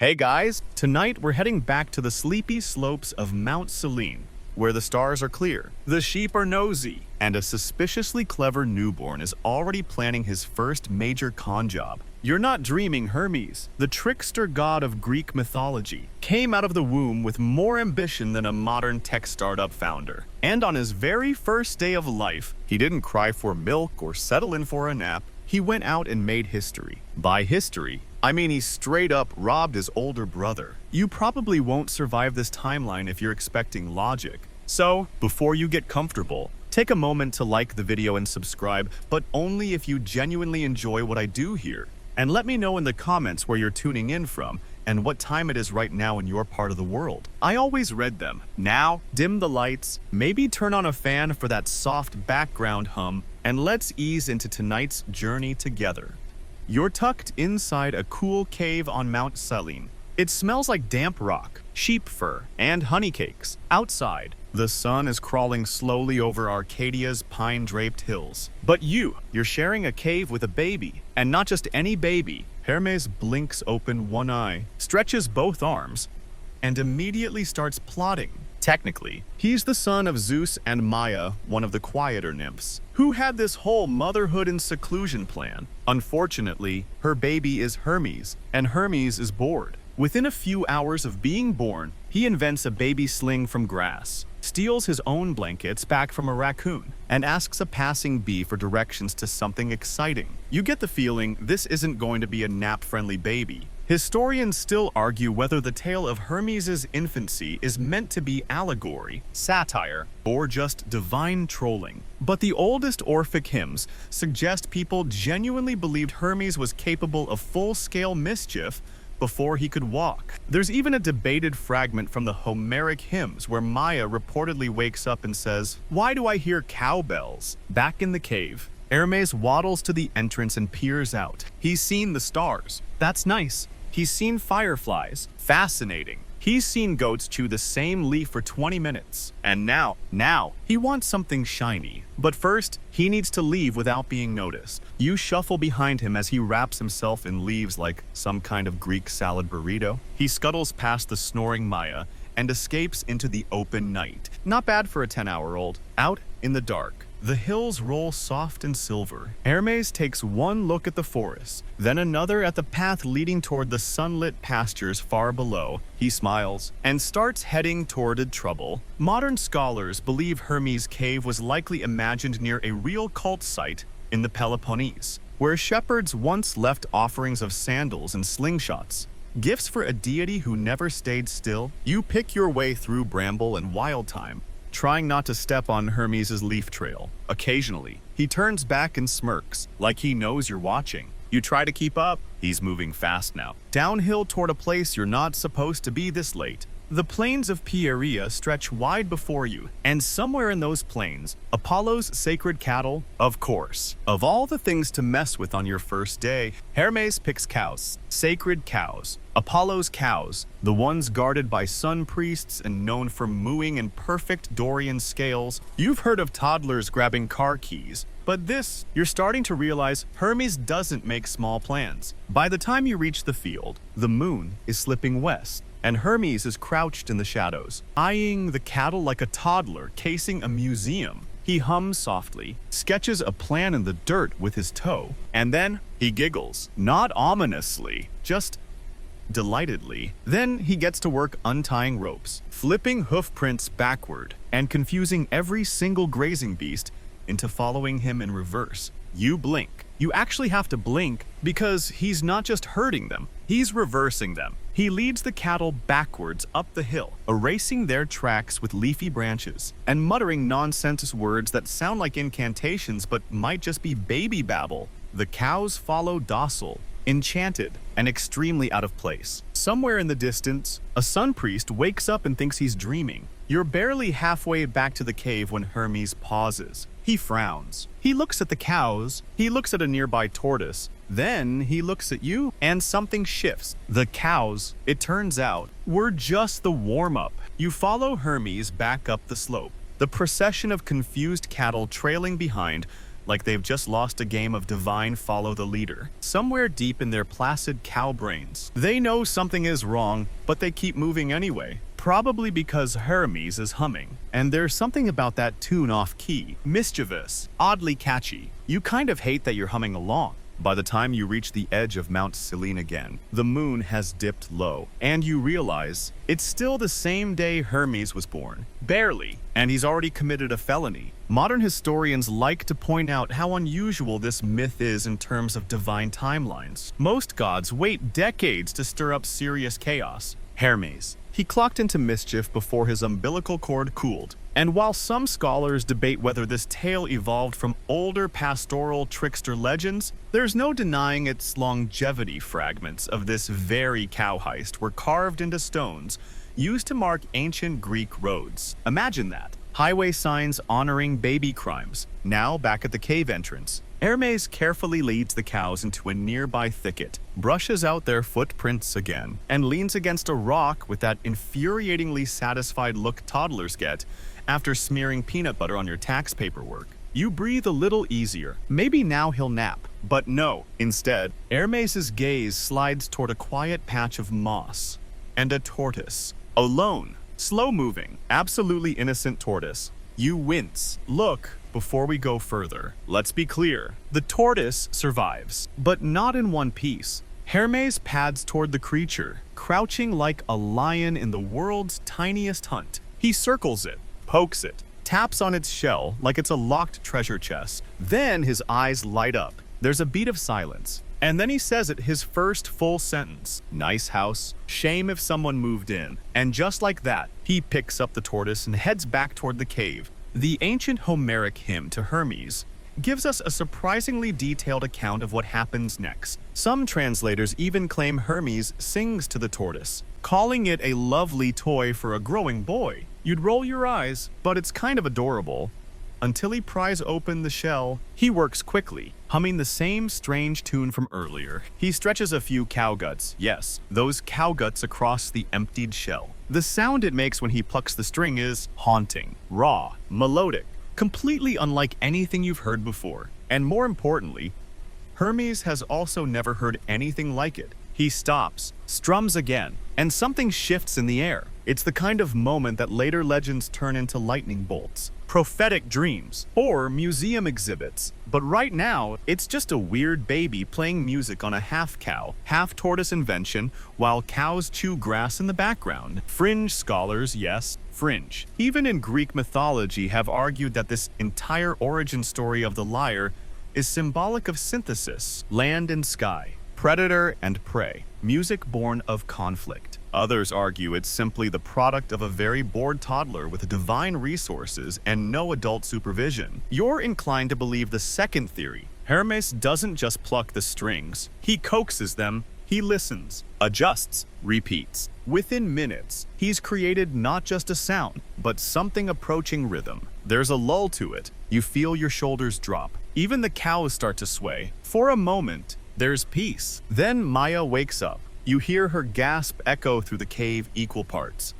Hey guys, tonight we're heading back to the sleepy slopes of Mount Selene, where the stars are clear, the sheep are nosy, and a suspiciously clever newborn is already planning his first major con job. You're not dreaming. Hermes, the trickster god of Greek mythology, came out of the womb with more ambition than a modern tech startup founder. And on his very first day of life, he didn't cry for milk or settle in for a nap. He went out and made history. By history, I mean he straight up robbed his older brother. You probably won't survive this timeline if you're expecting logic. So, before you get comfortable, take a moment to like the video and subscribe, but only if you genuinely enjoy what I do here. And let me know in the comments where you're tuning in from and what time it is right now in your part of the world. I always read them. Now, dim the lights, maybe turn on a fan for that soft background hum, and let's ease into tonight's journey together. You're tucked inside a cool cave on Mount Selene. It smells like damp rock, sheep fur, and honey cakes. Outside, the sun is crawling slowly over Arcadia's pine-draped hills. But you're sharing a cave with a baby, and not just any baby. Hermes blinks open one eye, stretches both arms, and immediately starts plotting. Technically, he's the son of Zeus and Maia, one of the quieter nymphs, who had this whole motherhood and seclusion plan. Unfortunately, her baby is Hermes, and Hermes is bored. Within a few hours of being born, he invents a baby sling from grass, steals his own blankets back from a raccoon, and asks a passing bee for directions to something exciting. You get the feeling this isn't going to be a nap-friendly baby. Historians still argue whether the tale of Hermes' infancy is meant to be allegory, satire, or just divine trolling. But the oldest Orphic hymns suggest people genuinely believed Hermes was capable of full-scale mischief before he could walk. There's even a debated fragment from the Homeric hymns where Maia reportedly wakes up and says, "Why do I hear cowbells?" Back in the cave, Hermes waddles to the entrance and peers out. He's seen the stars. That's nice. He's seen fireflies. Fascinating. He's seen goats chew the same leaf for 20 minutes. And now, he wants something shiny. But first, he needs to leave without being noticed. You shuffle behind him as he wraps himself in leaves like some kind of Greek salad burrito. He scuttles past the snoring Maia and escapes into the open night. Not bad for a 10-hour-old. Out in the dark, the hills roll soft and silver. Hermes takes one look at the forest, then another at the path leading toward the sunlit pastures far below. He smiles and starts heading toward trouble. Modern scholars believe Hermes' cave was likely imagined near a real cult site in the Peloponnese, where shepherds once left offerings of sandals and slingshots, gifts for a deity who never stayed still. You pick your way through bramble and wild thyme, trying not to step on Hermes' leaf trail. Occasionally, he turns back and smirks, like he knows you're watching. You try to keep up. He's moving fast now, downhill toward a place you're not supposed to be this late. The plains of Pieria stretch wide before you, and somewhere in those plains, Apollo's sacred cattle, of course. Of all the things to mess with on your first day, Hermes picks cows. Sacred cows. Apollo's cows, the ones guarded by sun priests and known for mooing in perfect Dorian scales. You've heard of toddlers grabbing car keys, but this, you're starting to realize Hermes doesn't make small plans. By the time you reach the field, the moon is slipping west, and Hermes is crouched in the shadows, eyeing the cattle like a toddler casing a museum. He hums softly, sketches a plan in the dirt with his toe, and then he giggles. Not ominously, just delightedly. Then he gets to work untying ropes, flipping hoof prints backward, and confusing every single grazing beast into following him in reverse. You blink. You actually have to blink because he's not just herding them, he's reversing them. He leads the cattle backwards up the hill, erasing their tracks with leafy branches, and muttering nonsense words that sound like incantations but might just be baby babble. The cows follow docile, enchanted, and extremely out of place. Somewhere in the distance, a sun priest wakes up and thinks he's dreaming. You're barely halfway back to the cave when Hermes pauses. He frowns. He looks at the cows. He looks at a nearby tortoise. Then he looks at you, and something shifts. The cows, it turns out, were just the warm-up. You follow Hermes back up the slope, the procession of confused cattle trailing behind, like they've just lost a game of divine follow the leader. Somewhere deep in their placid cow brains, they know something is wrong, but they keep moving anyway. Probably because Hermes is humming. And there's something about that tune off key, mischievous, oddly catchy. You kind of hate that you're humming along. By the time you reach the edge of Mount Selene again, the moon has dipped low, and you realize it's still the same day Hermes was born. Barely, and he's already committed a felony. Modern historians like to point out how unusual this myth is in terms of divine timelines. Most gods wait decades to stir up serious chaos. Hermes, he clocked into mischief before his umbilical cord cooled. And while some scholars debate whether this tale evolved from older pastoral trickster legends, there's no denying its longevity. Fragments of this very cow heist were carved into stones, used to mark ancient Greek roads. Imagine that. Highway signs honoring baby crimes, now back at the cave entrance. Hermes carefully leads the cows into a nearby thicket, brushes out their footprints again, and leans against a rock with that infuriatingly satisfied look toddlers get after smearing peanut butter on your tax paperwork. You breathe a little easier. Maybe now he'll nap. But no. Instead, Hermes's gaze slides toward a quiet patch of moss and a tortoise. Alone. Slow-moving, absolutely innocent tortoise. You wince. Look, before we go further, let's be clear. The tortoise survives, but not in one piece. Hermes pads toward the creature, crouching like a lion in the world's tiniest hunt. He circles it, pokes it, taps on its shell like it's a locked treasure chest. Then his eyes light up. There's a beat of silence. And then he says it, his first full sentence. Nice house. Shame if someone moved in. And just like that, he picks up the tortoise and heads back toward the cave. The ancient Homeric hymn to Hermes gives us a surprisingly detailed account of what happens next. Some translators even claim Hermes sings to the tortoise, calling it a lovely toy for a growing boy. You'd roll your eyes, but it's kind of adorable. Until he pries open the shell, he works quickly, humming the same strange tune from earlier. He stretches a few cow guts, yes, those cow guts across the emptied shell. The sound it makes when he plucks the string is haunting, raw, melodic, completely unlike anything you've heard before. And more importantly, Hermes has also never heard anything like it. He stops, strums again, and something shifts in the air. It's the kind of moment that later legends turn into lightning bolts, prophetic dreams, or museum exhibits. But right now, it's just a weird baby playing music on a half-cow, half-tortoise invention while cows chew grass in the background. Fringe scholars, yes, fringe, even in Greek mythology, have argued that this entire origin story of the lyre is symbolic of synthesis, land and sky, predator and prey, music born of conflict. Others argue it's simply the product of a very bored toddler with divine resources and no adult supervision. You're inclined to believe the second theory. Hermes doesn't just pluck the strings. He coaxes them, he listens, adjusts, repeats. Within minutes, he's created not just a sound, but something approaching rhythm. There's a lull to it. You feel your shoulders drop. Even the cows start to sway. For a moment, there's peace. Then Maya wakes up. You hear her gasp echo through the cave equal parts.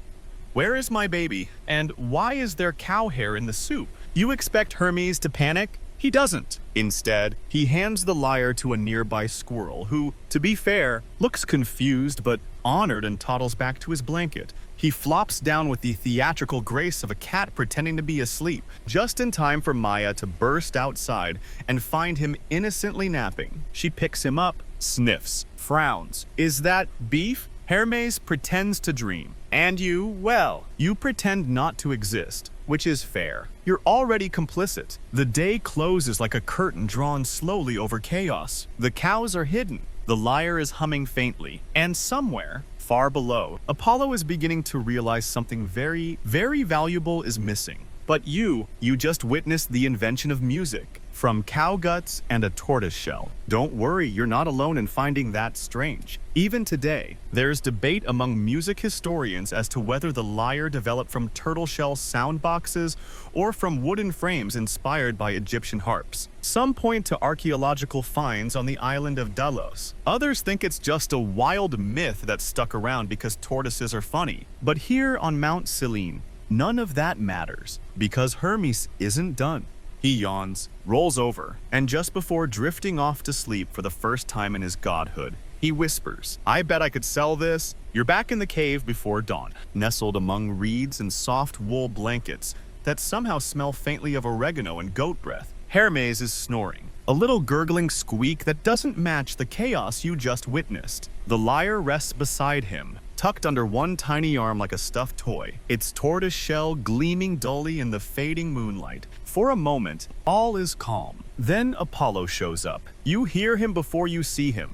Where is my baby? And why is there cow hair in the soup? You expect Hermes to panic? He doesn't. Instead, he hands the lyre to a nearby squirrel who, to be fair, looks confused but honored and toddles back to his blanket. He flops down with the theatrical grace of a cat pretending to be asleep, just in time for Maya to burst outside and find him innocently napping. She picks him up, sniffs, frowns. Is that beef? Hermes pretends to dream. And you, well, you pretend not to exist, which is fair. You're already complicit. The day closes like a curtain drawn slowly over chaos. The cows are hidden. The lyre is humming faintly. And somewhere, far below, Apollo is beginning to realize something very, very valuable is missing. But you just witnessed the invention of music, from cow guts and a tortoise shell. Don't worry, you're not alone in finding that strange. Even today, there's debate among music historians as to whether the lyre developed from turtle shell sound boxes or from wooden frames inspired by Egyptian harps. Some point to archaeological finds on the island of Delos. Others think it's just a wild myth that stuck around because tortoises are funny. But here on Mount Selene, none of that matters, because Hermes isn't done. He yawns, rolls over, and just before drifting off to sleep for the first time in his godhood, he whispers, "I bet I could sell this." You're back in the cave before dawn, nestled among reeds and soft wool blankets that somehow smell faintly of oregano and goat breath. Hermes is snoring, a little gurgling squeak that doesn't match the chaos you just witnessed. The lyre rests beside him, tucked under one tiny arm like a stuffed toy, its tortoise shell gleaming dully in the fading moonlight. For a moment, all is calm. Then Apollo shows up. You hear him before you see him.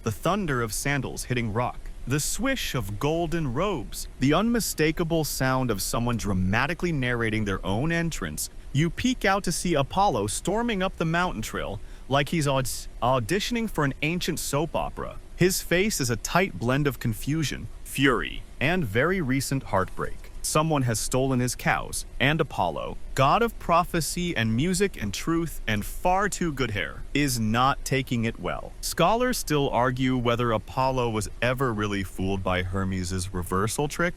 The thunder of sandals hitting rock, the swish of golden robes, the unmistakable sound of someone dramatically narrating their own entrance. You peek out to see Apollo storming up the mountain trail like he's auditioning for an ancient soap opera. His face is a tight blend of confusion, fury, and very recent heartbreak. Someone has stolen his cows, and Apollo, god of prophecy and music and truth and far too good hair, is not taking it well. Scholars still argue whether Apollo was ever really fooled by Hermes' reversal trick,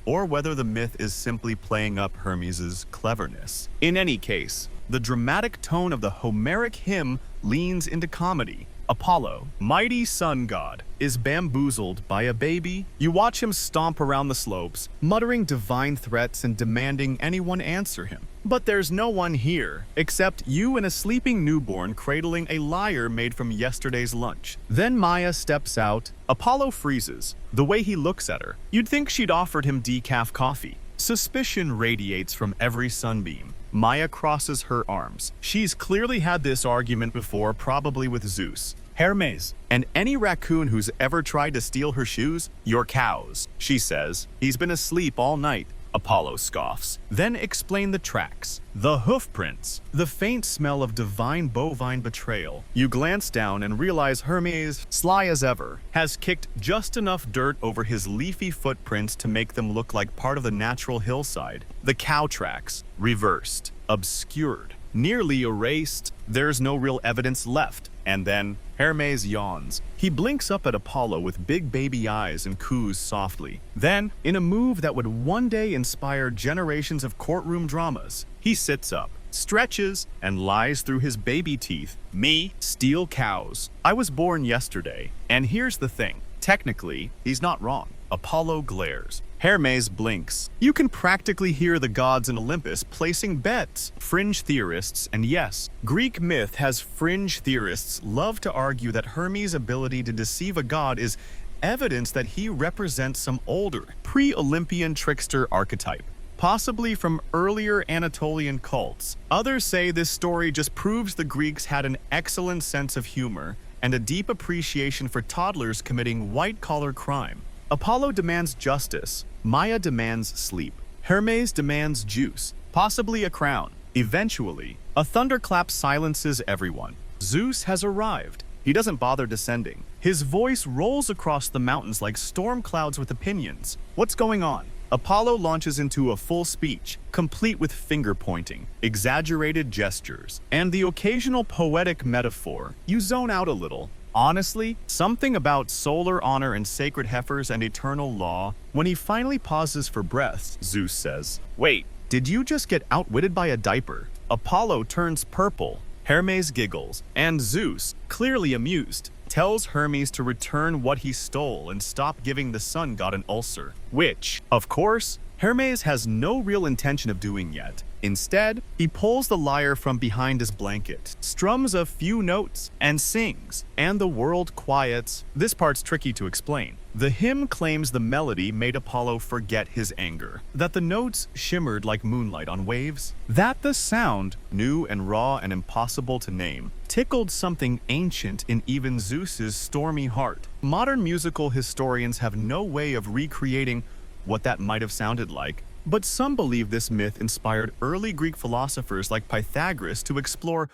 or whether the myth is simply playing up Hermes' cleverness. In any case, the dramatic tone of the Homeric hymn leans into comedy. Apollo, mighty sun god, is bamboozled by a baby. You watch him stomp around the slopes, muttering divine threats and demanding anyone answer him. But there's no one here, except you and a sleeping newborn cradling a lyre made from yesterday's lunch. Then Maya steps out. Apollo freezes. The way he looks at her, you'd think she'd offered him decaf coffee. Suspicion radiates from every sunbeam. Maya crosses her arms. She's clearly had this argument before, probably with Zeus. Hermes, and any raccoon who's ever tried to steal her shoes, your cows, she says. He's been asleep all night. Apollo scoffs. Then explain the tracks. The hoof prints. The faint smell of divine bovine betrayal. You glance down and realize Hermes, sly as ever, has kicked just enough dirt over his leafy footprints to make them look like part of the natural hillside. The cow tracks. Reversed. Obscured. Nearly erased. There's no real evidence left. And then Hermes yawns. He blinks up at Apollo with big baby eyes and coos softly. Then, in a move that would one day inspire generations of courtroom dramas, he sits up, stretches, and lies through his baby teeth. Me, steal cows. I was born yesterday. And here's the thing. Technically, he's not wrong. Apollo glares. Hermes blinks. You can practically hear the gods in Olympus placing bets. Fringe theorists, and yes, Greek myth has fringe theorists love to argue that Hermes' ability to deceive a god is evidence that he represents some older, pre-Olympian trickster archetype, possibly from earlier Anatolian cults. Others say this story just proves the Greeks had an excellent sense of humor and a deep appreciation for toddlers committing white-collar crime. Apollo demands justice. Maya demands sleep. Hermes demands juice, possibly a crown. Eventually, a thunderclap silences everyone. Zeus has arrived. He doesn't bother descending. His voice rolls across the mountains like storm clouds with opinions. What's going on? Apollo launches into a full speech, complete with finger-pointing, exaggerated gestures, and the occasional poetic metaphor. You zone out a little. Honestly, something about solar honor and sacred heifers and eternal law. When he finally pauses for breath, Zeus says, "Wait, did you just get outwitted by a diaper?" Apollo turns purple. Hermes giggles, and Zeus, clearly amused, tells Hermes to return what he stole and stop giving the sun god an ulcer, which, of course, Hermes has no real intention of doing yet. Instead, he pulls the lyre from behind his blanket, strums a few notes, and sings, and the world quiets. This part's tricky to explain. The hymn claims the melody made Apollo forget his anger, that the notes shimmered like moonlight on waves, that the sound, new and raw and impossible to name, tickled something ancient in even Zeus's stormy heart. Modern musical historians have no way of recreating what that might have sounded like, but some believe this myth inspired early Greek philosophers like Pythagoras to explore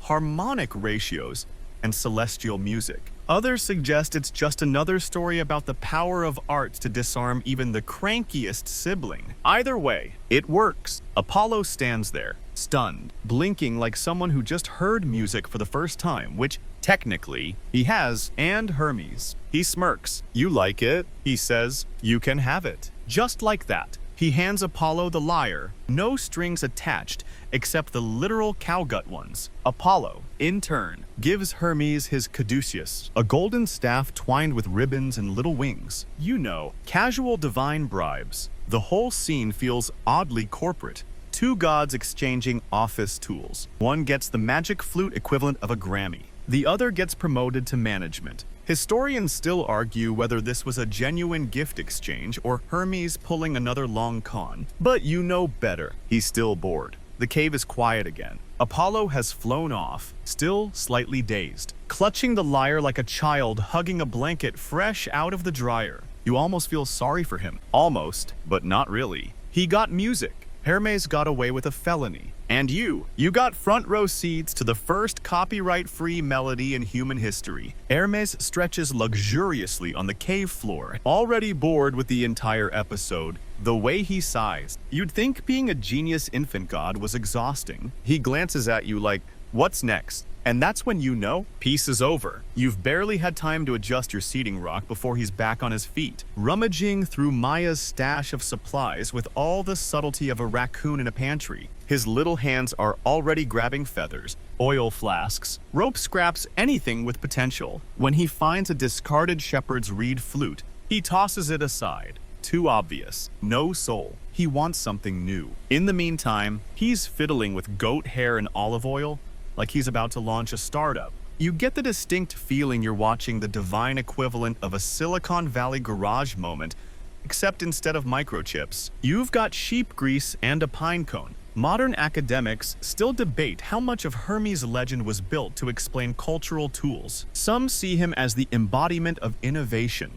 harmonic ratios and celestial music. Others suggest it's just another story about the power of art to disarm even the crankiest sibling. Either way, it works. Apollo stands there, stunned, blinking like someone who just heard music for the first time, which technically he has, and Hermes. He smirks. "You like it?" he says. "You can have it." Just like that, He hands Apollo the lyre, no strings attached except the literal cowgut ones. Apollo, in turn, gives Hermes his caduceus, a golden staff twined with ribbons and little wings. You know, casual divine bribes. The whole scene feels oddly corporate. Two gods exchanging office tools. One gets the magic flute equivalent of a Grammy. The other gets promoted to management. Historians still argue whether this was a genuine gift exchange or Hermes pulling another long con. But you know better. He's still bored. The cave is quiet again. Apollo has flown off, still slightly dazed, clutching the lyre like a child hugging a blanket fresh out of the dryer. You almost feel sorry for him. Almost, but not really. He got music. Hermes got away with a felony. And you got front row seats to the first copyright-free melody in human history. Hermes stretches luxuriously on the cave floor, already bored with the entire episode. The way he sighs, you'd think being a genius infant god was exhausting. He glances at you like, what's next? And that's when you know peace is over. You've barely had time to adjust your seating rock before he's back on his feet, rummaging through Maya's stash of supplies with all the subtlety of a raccoon in a pantry. His little hands are already grabbing feathers, oil flasks, rope scraps, anything with potential. When he finds a discarded shepherd's reed flute, he tosses it aside. Too obvious. No soul. He wants something new. In the meantime, he's fiddling with goat hair and olive oil, like he's about to launch a startup. You get the distinct feeling you're watching the divine equivalent of a Silicon Valley garage moment, except instead of microchips, you've got sheep grease and a pine cone. Modern academics still debate how much of Hermes' legend was built to explain cultural tools. Some see him as the embodiment of innovation,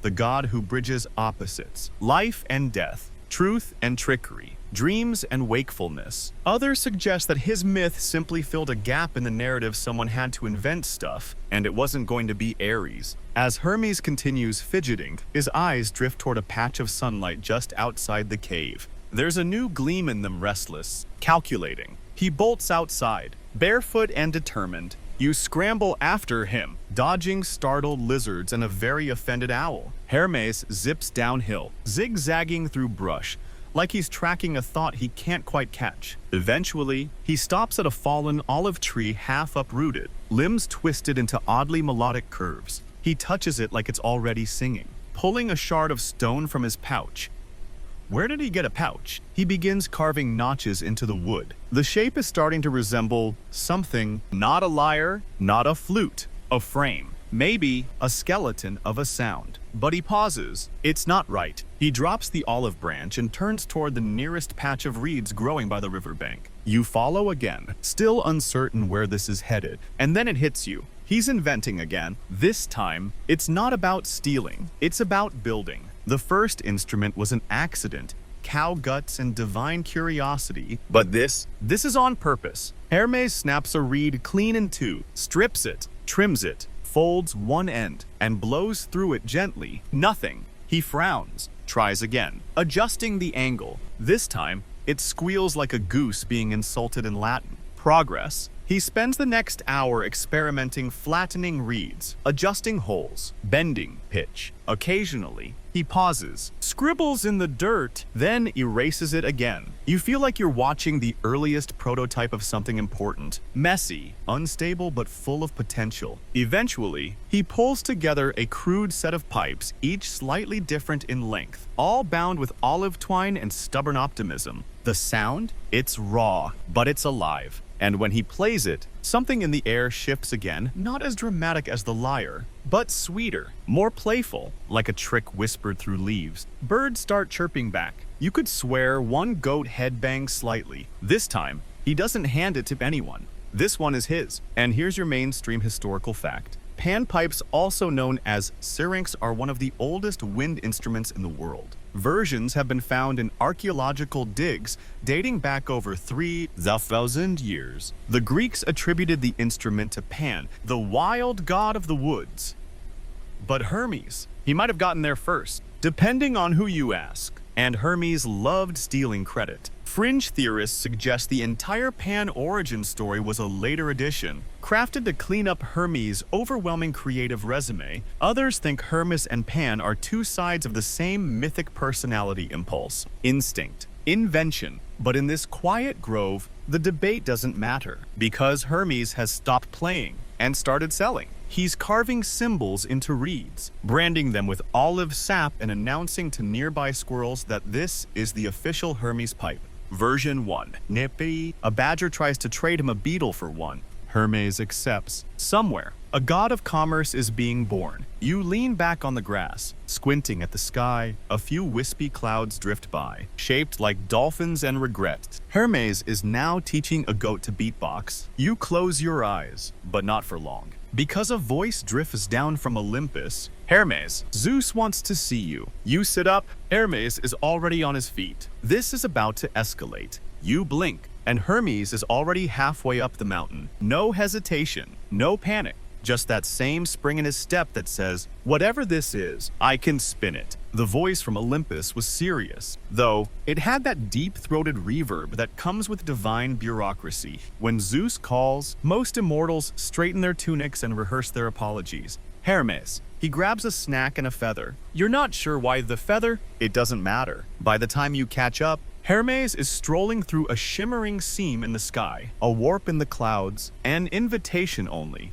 the god who bridges opposites, life and death, truth and trickery, dreams and wakefulness. Others suggest that his myth simply filled a gap in the narrative. Someone had to invent stuff, and it wasn't going to be Ares. As Hermes continues fidgeting, his eyes drift toward a patch of sunlight just outside the cave. There's a new gleam in them, restless, calculating. He bolts outside, barefoot and determined. You scramble after him, dodging startled lizards and a very offended owl. Hermes zips downhill, zigzagging through brush, like he's tracking a thought he can't quite catch. Eventually, he stops at a fallen olive tree half uprooted, limbs twisted into oddly melodic curves. He touches it like it's already singing, pulling a shard of stone from his pouch. Where did he get a pouch? He begins carving notches into the wood. The shape is starting to resemble something, not a lyre, not a flute, a frame, maybe a skeleton of a sound. But he pauses. It's not right. He drops the olive branch and turns toward the nearest patch of reeds growing by the riverbank. You follow again, still uncertain where this is headed, and then it hits you. He's inventing again. This time, it's not about stealing, it's about building. The first instrument was an accident, cow guts and divine curiosity, but this is on purpose. Hermes snaps a reed clean in two, strips it, trims it, folds one end, and blows through it gently. Nothing. He frowns, tries again, adjusting the angle. This time, it squeals like a goose being insulted in Latin. Progress. He spends the next hour experimenting, flattening reeds, adjusting holes, bending pitch. Occasionally, he pauses, scribbles in the dirt, then erases it again. You feel like you're watching the earliest prototype of something important. Messy, unstable, but full of potential. Eventually, he pulls together a crude set of pipes, each slightly different in length, all bound with olive twine and stubborn optimism. The sound? It's raw, but it's alive. And when he plays it, something in the air shifts again, not as dramatic as the lyre, but sweeter, more playful, like a trick whispered through leaves. Birds start chirping back. You could swear one goat headbangs slightly. This time, he doesn't hand it to anyone. This one is his. And here's your mainstream historical fact. Panpipes, also known as syrinx, are one of the oldest wind instruments in the world. Versions have been found in archaeological digs dating back over 3,000 years. The Greeks attributed the instrument to Pan, the wild god of the woods. But Hermes, he might have gotten there first, depending on who you ask. And Hermes loved stealing credit. Fringe theorists suggest the entire Pan origin story was a later addition, crafted to clean up Hermes' overwhelming creative resume. Others think Hermes and Pan are two sides of the same mythic personality impulse, instinct, invention. But in this quiet grove, the debate doesn't matter, because Hermes has stopped playing and started selling. He's carving symbols into reeds, branding them with olive sap and announcing to nearby squirrels that this is the official Hermes pipe. Version 1. Nippy. A badger tries to trade him a beetle for one. Hermes accepts. Somewhere, a god of commerce is being born. You lean back on the grass, squinting at the sky. A few wispy clouds drift by, shaped like dolphins and regret. Hermes is now teaching a goat to beatbox. You close your eyes, but not for long, because a voice drifts down from Olympus. Hermes, Zeus wants to see you. You sit up. Hermes is already on his feet. This is about to escalate. You blink, and Hermes is already halfway up the mountain. No hesitation, no panic. Just that same spring in his step that says, whatever this is, I can spin it. The voice from Olympus was serious, though it had that deep-throated reverb that comes with divine bureaucracy. When Zeus calls, most immortals straighten their tunics and rehearse their apologies. Hermes. He grabs a snack and a feather. You're not sure why the feather? It doesn't matter. By the time you catch up, Hermes is strolling through a shimmering seam in the sky, a warp in the clouds, an invitation only.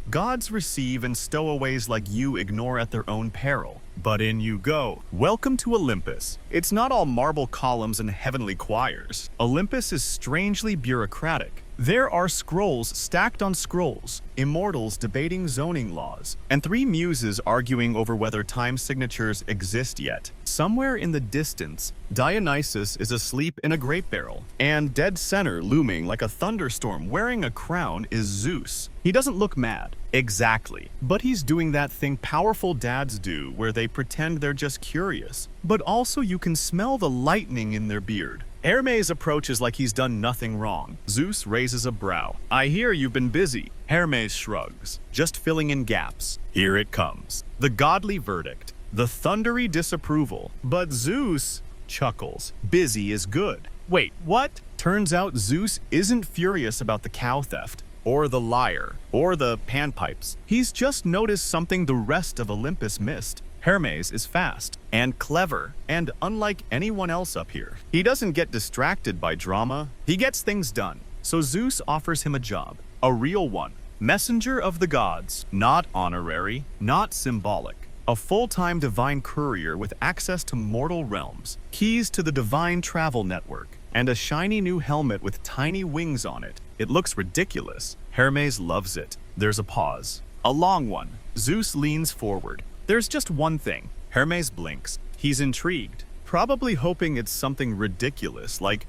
Gods receive and stowaways like you ignore at their own peril. But in you go. Welcome to Olympus. It's not all marble columns and heavenly choirs. Olympus is strangely bureaucratic. There are scrolls stacked on scrolls, immortals debating zoning laws, and three muses arguing over whether time signatures exist yet. Somewhere in the distance, Dionysus is asleep in a grape barrel, and dead center looming like a thunderstorm wearing a crown is Zeus. He doesn't look mad. Exactly. But he's doing that thing powerful dads do where they pretend they're just curious. But also you can smell the lightning in their beard. Hermes approaches like he's done nothing wrong. Zeus raises a brow. I hear you've been busy. Hermes shrugs, just filling in gaps. Here it comes. The godly verdict. The thundery disapproval. But Zeus chuckles. Busy is good. Wait, what? Turns out Zeus isn't furious about the cow theft, or the lyre, or the panpipes. He's just noticed something the rest of Olympus missed. Hermes is fast and clever and unlike anyone else up here. He doesn't get distracted by drama. He gets things done. So Zeus offers him a job, a real one. Messenger of the gods, not honorary, not symbolic. A full-time divine courier with access to mortal realms, keys to the divine travel network, and a shiny new helmet with tiny wings on it. It looks ridiculous. Hermes loves it. There's a pause. A long one. Zeus leans forward. There's just one thing. Hermes blinks. He's intrigued, probably hoping it's something ridiculous, like,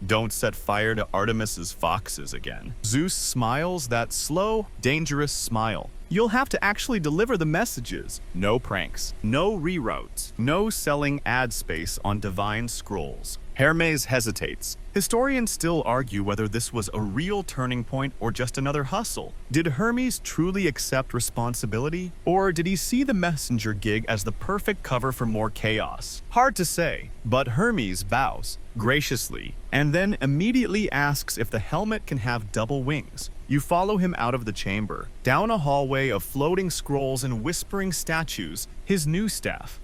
don't set fire to Artemis's foxes again. Zeus smiles that slow, dangerous smile. You'll have to actually deliver the messages. No pranks, no reroutes, no selling ad space on divine scrolls. Hermes hesitates. Historians still argue whether this was a real turning point or just another hustle. Did Hermes truly accept responsibility? Or did he see the messenger gig as the perfect cover for more chaos? Hard to say, but Hermes bows graciously and then immediately asks if the helmet can have double wings. You follow him out of the chamber, down a hallway of floating scrolls and whispering statues, his new staff.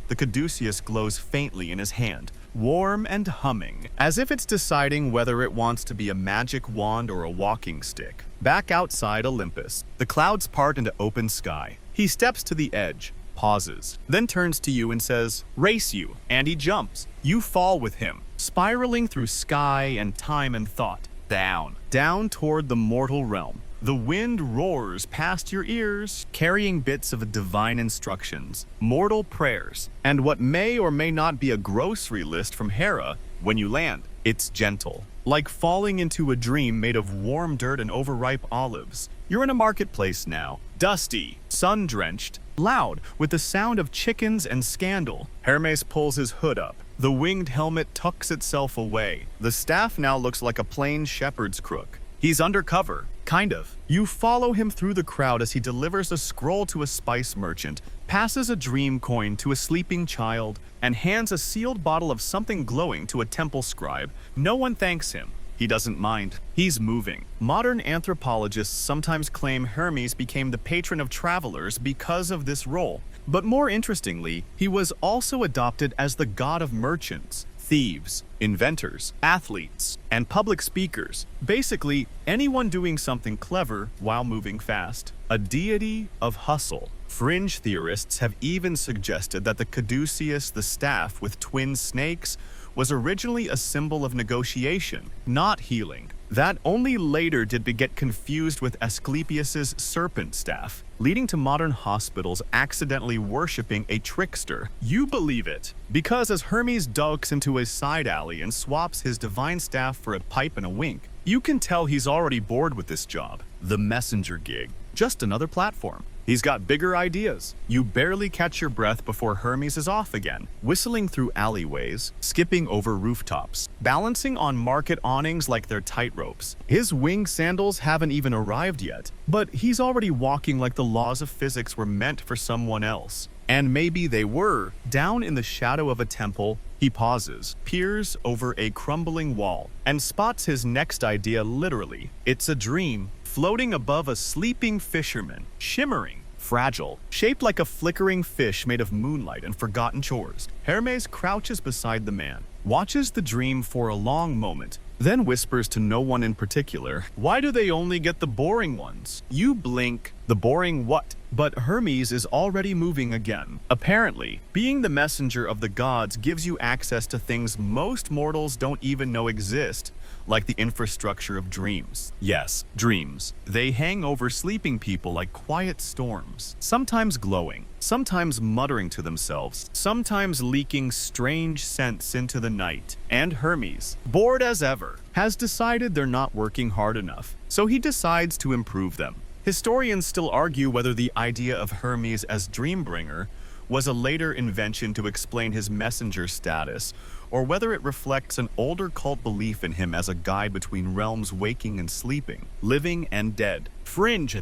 The caduceus glows faintly in his hand, warm and humming, as if it's deciding whether it wants to be a magic wand or a walking stick. Back outside Olympus, the clouds part into open sky. He steps to the edge, pauses, then turns to you and says, "Race you," and he jumps. You fall with him, spiraling through sky and time and thought, down toward the mortal realm. The wind roars past your ears, carrying bits of divine instructions, mortal prayers, and what may or may not be a grocery list from Hera. When you land, it's gentle, like falling into a dream made of warm dirt and overripe olives. You're in a marketplace now, dusty, sun-drenched, loud, with the sound of chickens and scandal. Hermes pulls his hood up. The winged helmet tucks itself away. The staff now looks like a plain shepherd's crook. He's undercover, kind of. You follow him through the crowd as he delivers a scroll to a spice merchant, passes a dream coin to a sleeping child, and hands a sealed bottle of something glowing to a temple scribe. No one thanks him. He doesn't mind. He's moving. Modern anthropologists sometimes claim Hermes became the patron of travelers because of this role. But more interestingly, he was also adopted as the god of merchants, thieves, inventors, athletes, and public speakers. Basically, anyone doing something clever while moving fast. A deity of hustle. Fringe theorists have even suggested that the caduceus, the staff with twin snakes, was originally a symbol of negotiation, not healing. That only later did get confused with Asclepius's serpent staff, leading to modern hospitals accidentally worshipping a trickster. You believe it, because as Hermes ducks into a side alley and swaps his divine staff for a pipe and a wink, you can tell he's already bored with this job. The messenger gig. Just another platform. He's got bigger ideas. You barely catch your breath before Hermes is off again, whistling through alleyways, skipping over rooftops, balancing on market awnings like they're tightropes. His winged sandals haven't even arrived yet, but he's already walking like the laws of physics were meant for someone else. And maybe they were. Down in the shadow of a temple, he pauses, peers over a crumbling wall, and spots his next idea literally. It's a dream, floating above a sleeping fisherman, shimmering, fragile, shaped like a flickering fish made of moonlight and forgotten chores. Hermes crouches beside the man, watches the dream for a long moment, then whispers to no one in particular, "Why do they only get the boring ones?" You blink. The boring what? But Hermes is already moving again. Apparently, being the messenger of the gods gives you access to things most mortals don't even know exist, like the infrastructure of dreams. Yes, dreams. They hang over sleeping people like quiet storms, sometimes glowing, sometimes muttering to themselves, sometimes leaking strange scents into the night. And Hermes, bored as ever, has decided they're not working hard enough, so he decides to improve them. Historians still argue whether the idea of Hermes as dreambringer was a later invention to explain his messenger status, or whether it reflects an older cult belief in him as a guide between realms waking and sleeping, living and dead. Fringe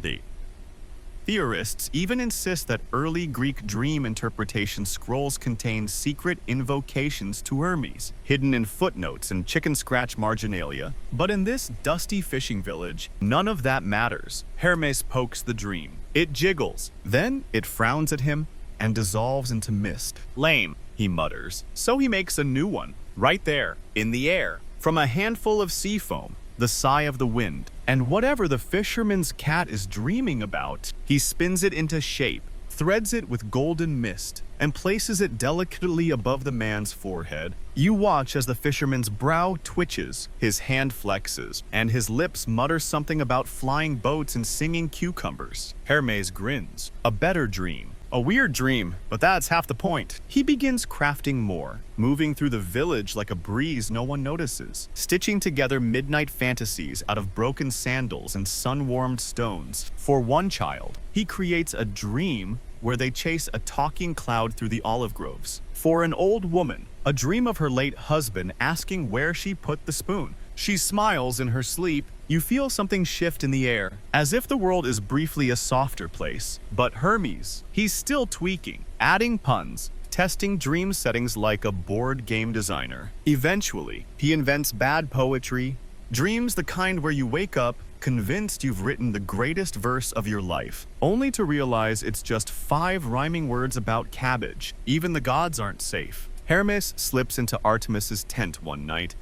theorists even insist that early Greek dream interpretation scrolls contain secret invocations to Hermes, hidden in footnotes and chicken scratch marginalia. But in this dusty fishing village, none of that matters. Hermes pokes the dream. It jiggles. Then it frowns at him and dissolves into mist. Lame, he mutters. So he makes a new one, right there, in the air, from a handful of sea foam, the sigh of the wind. And whatever the fisherman's cat is dreaming about, he spins it into shape, threads it with golden mist, and places it delicately above the man's forehead. You watch as the fisherman's brow twitches, his hand flexes, and his lips mutter something about flying boats and singing cucumbers. Hermes grins. A better dream. A weird dream, but that's half the point. He begins crafting more, moving through the village like a breeze no one notices, stitching together midnight fantasies out of broken sandals and sun-warmed stones. For one child, he creates a dream where they chase a talking cloud through the olive groves. For an old woman, a dream of her late husband asking where she put the spoon. She smiles in her sleep. You feel something shift in the air, as if the world is briefly a softer place. But Hermes, he's still tweaking, adding puns, testing dream settings like a board game designer. Eventually, he invents bad poetry, dreams the kind where you wake up convinced you've written the greatest verse of your life, only to realize it's just 5 rhyming words about cabbage. Even the gods aren't safe. Hermes slips into Artemis's tent one night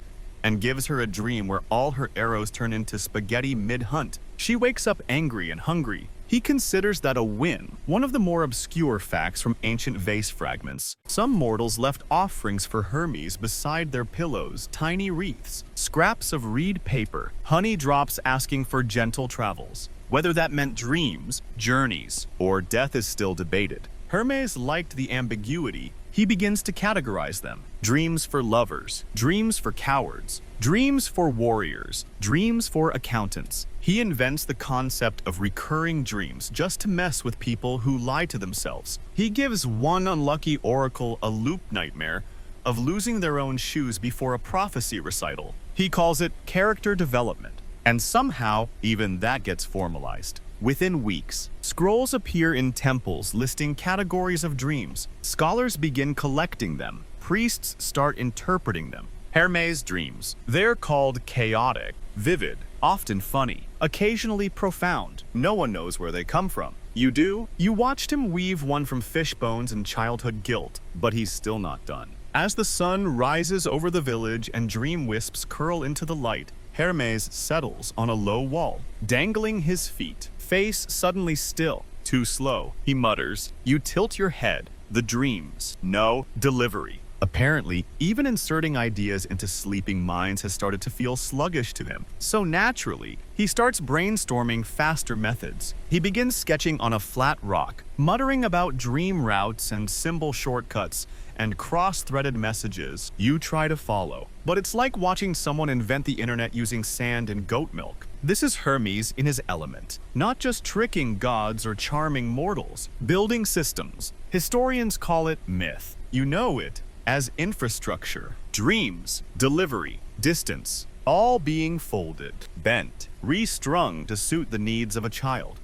and gives her a dream where all her arrows turn into spaghetti mid-hunt. She wakes up angry and hungry. He considers that a win, one of the more obscure facts from ancient vase fragments. Some mortals left offerings for Hermes beside their pillows, tiny wreaths, scraps of reed paper, honey drops asking for gentle travels. Whether that meant dreams, journeys, or death is still debated. Hermes liked the ambiguity. He begins to categorize them. Dreams for lovers, dreams for cowards, dreams for warriors, dreams for accountants. He invents the concept of recurring dreams just to mess with people who lie to themselves. He gives one unlucky oracle a loop nightmare of losing their own shoes before a prophecy recital. He calls it character development. And somehow, even that gets formalized. Within weeks, scrolls appear in temples listing categories of dreams. Scholars begin collecting them. Priests start interpreting them. Hermes dreams. They're called chaotic, vivid, often funny, occasionally profound. No one knows where they come from. You do? You watched him weave one from fish bones and childhood guilt, but he's still not done. As the sun rises over the village and dream wisps curl into the light, Hermes settles on a low wall, dangling his feet, face suddenly still. Too slow, he mutters. You tilt your head. The dreams. No delivery. Apparently, even inserting ideas into sleeping minds has started to feel sluggish to him. So naturally, he starts brainstorming faster methods. He begins sketching on a flat rock, muttering about dream routes and symbol shortcuts and cross-threaded messages you try to follow. But it's like watching someone invent the internet using sand and goat milk. This is Hermes in his element, not just tricking gods or charming mortals, building systems. Historians call it myth. You know it as infrastructure, dreams, delivery, distance, all being folded, bent, restrung to suit the needs of a child.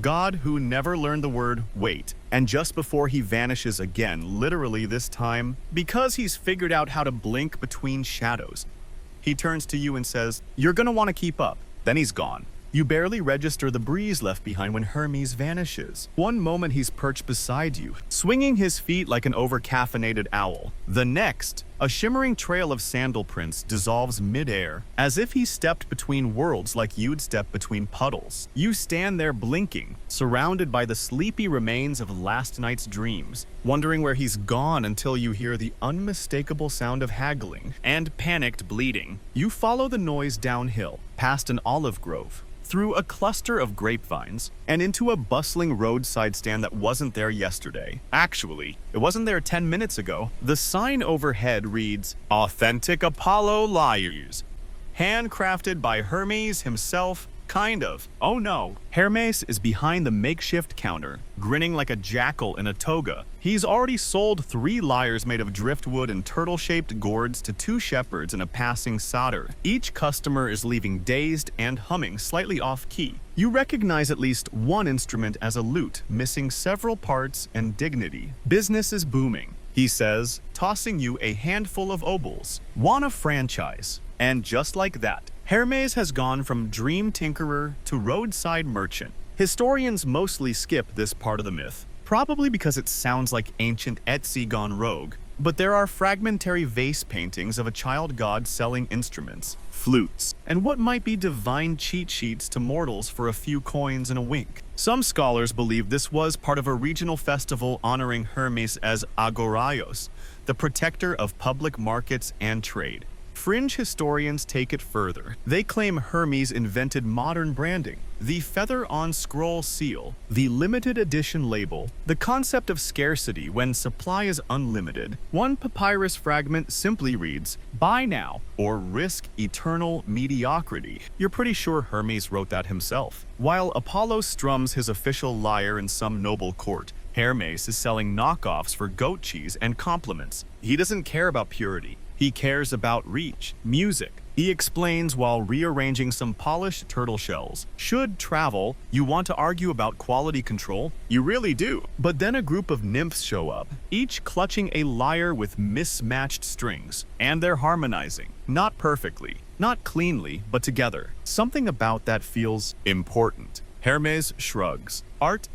God who never learned the word wait, and just before he vanishes again, literally this time, because he's figured out how to blink between shadows, he turns to you and says, "You're gonna want to keep up." Then he's gone. You barely register the breeze left behind when Hermes vanishes. One moment he's perched beside you, swinging his feet like an over-caffeinated owl. The next, a shimmering trail of sandal prints dissolves mid-air, as if he stepped between worlds like you'd step between puddles. You stand there blinking, surrounded by the sleepy remains of last night's dreams, wondering where he's gone until you hear the unmistakable sound of haggling and panicked bleating. You follow the noise downhill, past an olive grove, through a cluster of grapevines, and into a bustling roadside stand that wasn't there yesterday. Actually, it wasn't there 10 minutes ago. The sign overhead reads, "Authentic Apollo Lyres." Handcrafted by Hermes himself, kind of. Oh no. Hermes is behind the makeshift counter, grinning like a jackal in a toga. He's already sold 3 lyres made of driftwood and turtle-shaped gourds to 2 shepherds in a passing satyr. Each customer is leaving dazed and humming slightly off-key. You recognize at least one instrument as a lute, missing several parts and dignity. Business is booming, he says, tossing you a handful of obols. Want a franchise? And just like that, Hermes has gone from dream tinkerer to roadside merchant. Historians mostly skip this part of the myth, probably because it sounds like ancient Etsy gone rogue. But there are fragmentary vase paintings of a child god selling instruments, flutes, and what might be divine cheat sheets to mortals for a few coins and a wink. Some scholars believe this was part of a regional festival honoring Hermes as Agoraios, the protector of public markets and trade. Fringe historians take it further. They claim Hermes invented modern branding, the feather-on-scroll seal, the limited edition label, the concept of scarcity when supply is unlimited. One papyrus fragment simply reads, "Buy now or risk eternal mediocrity." You're pretty sure Hermes wrote that himself. While Apollo strums his official lyre in some noble court, Hermes is selling knockoffs for goat cheese and compliments. He doesn't care about purity. He cares about reach, music. He explains while rearranging some polished turtle shells. Should travel, you want to argue about quality control? You really do. But then a group of nymphs show up, each clutching a lyre with mismatched strings. And they're harmonizing. Not perfectly, not cleanly, but together. Something about that feels important. Hermes shrugs. Art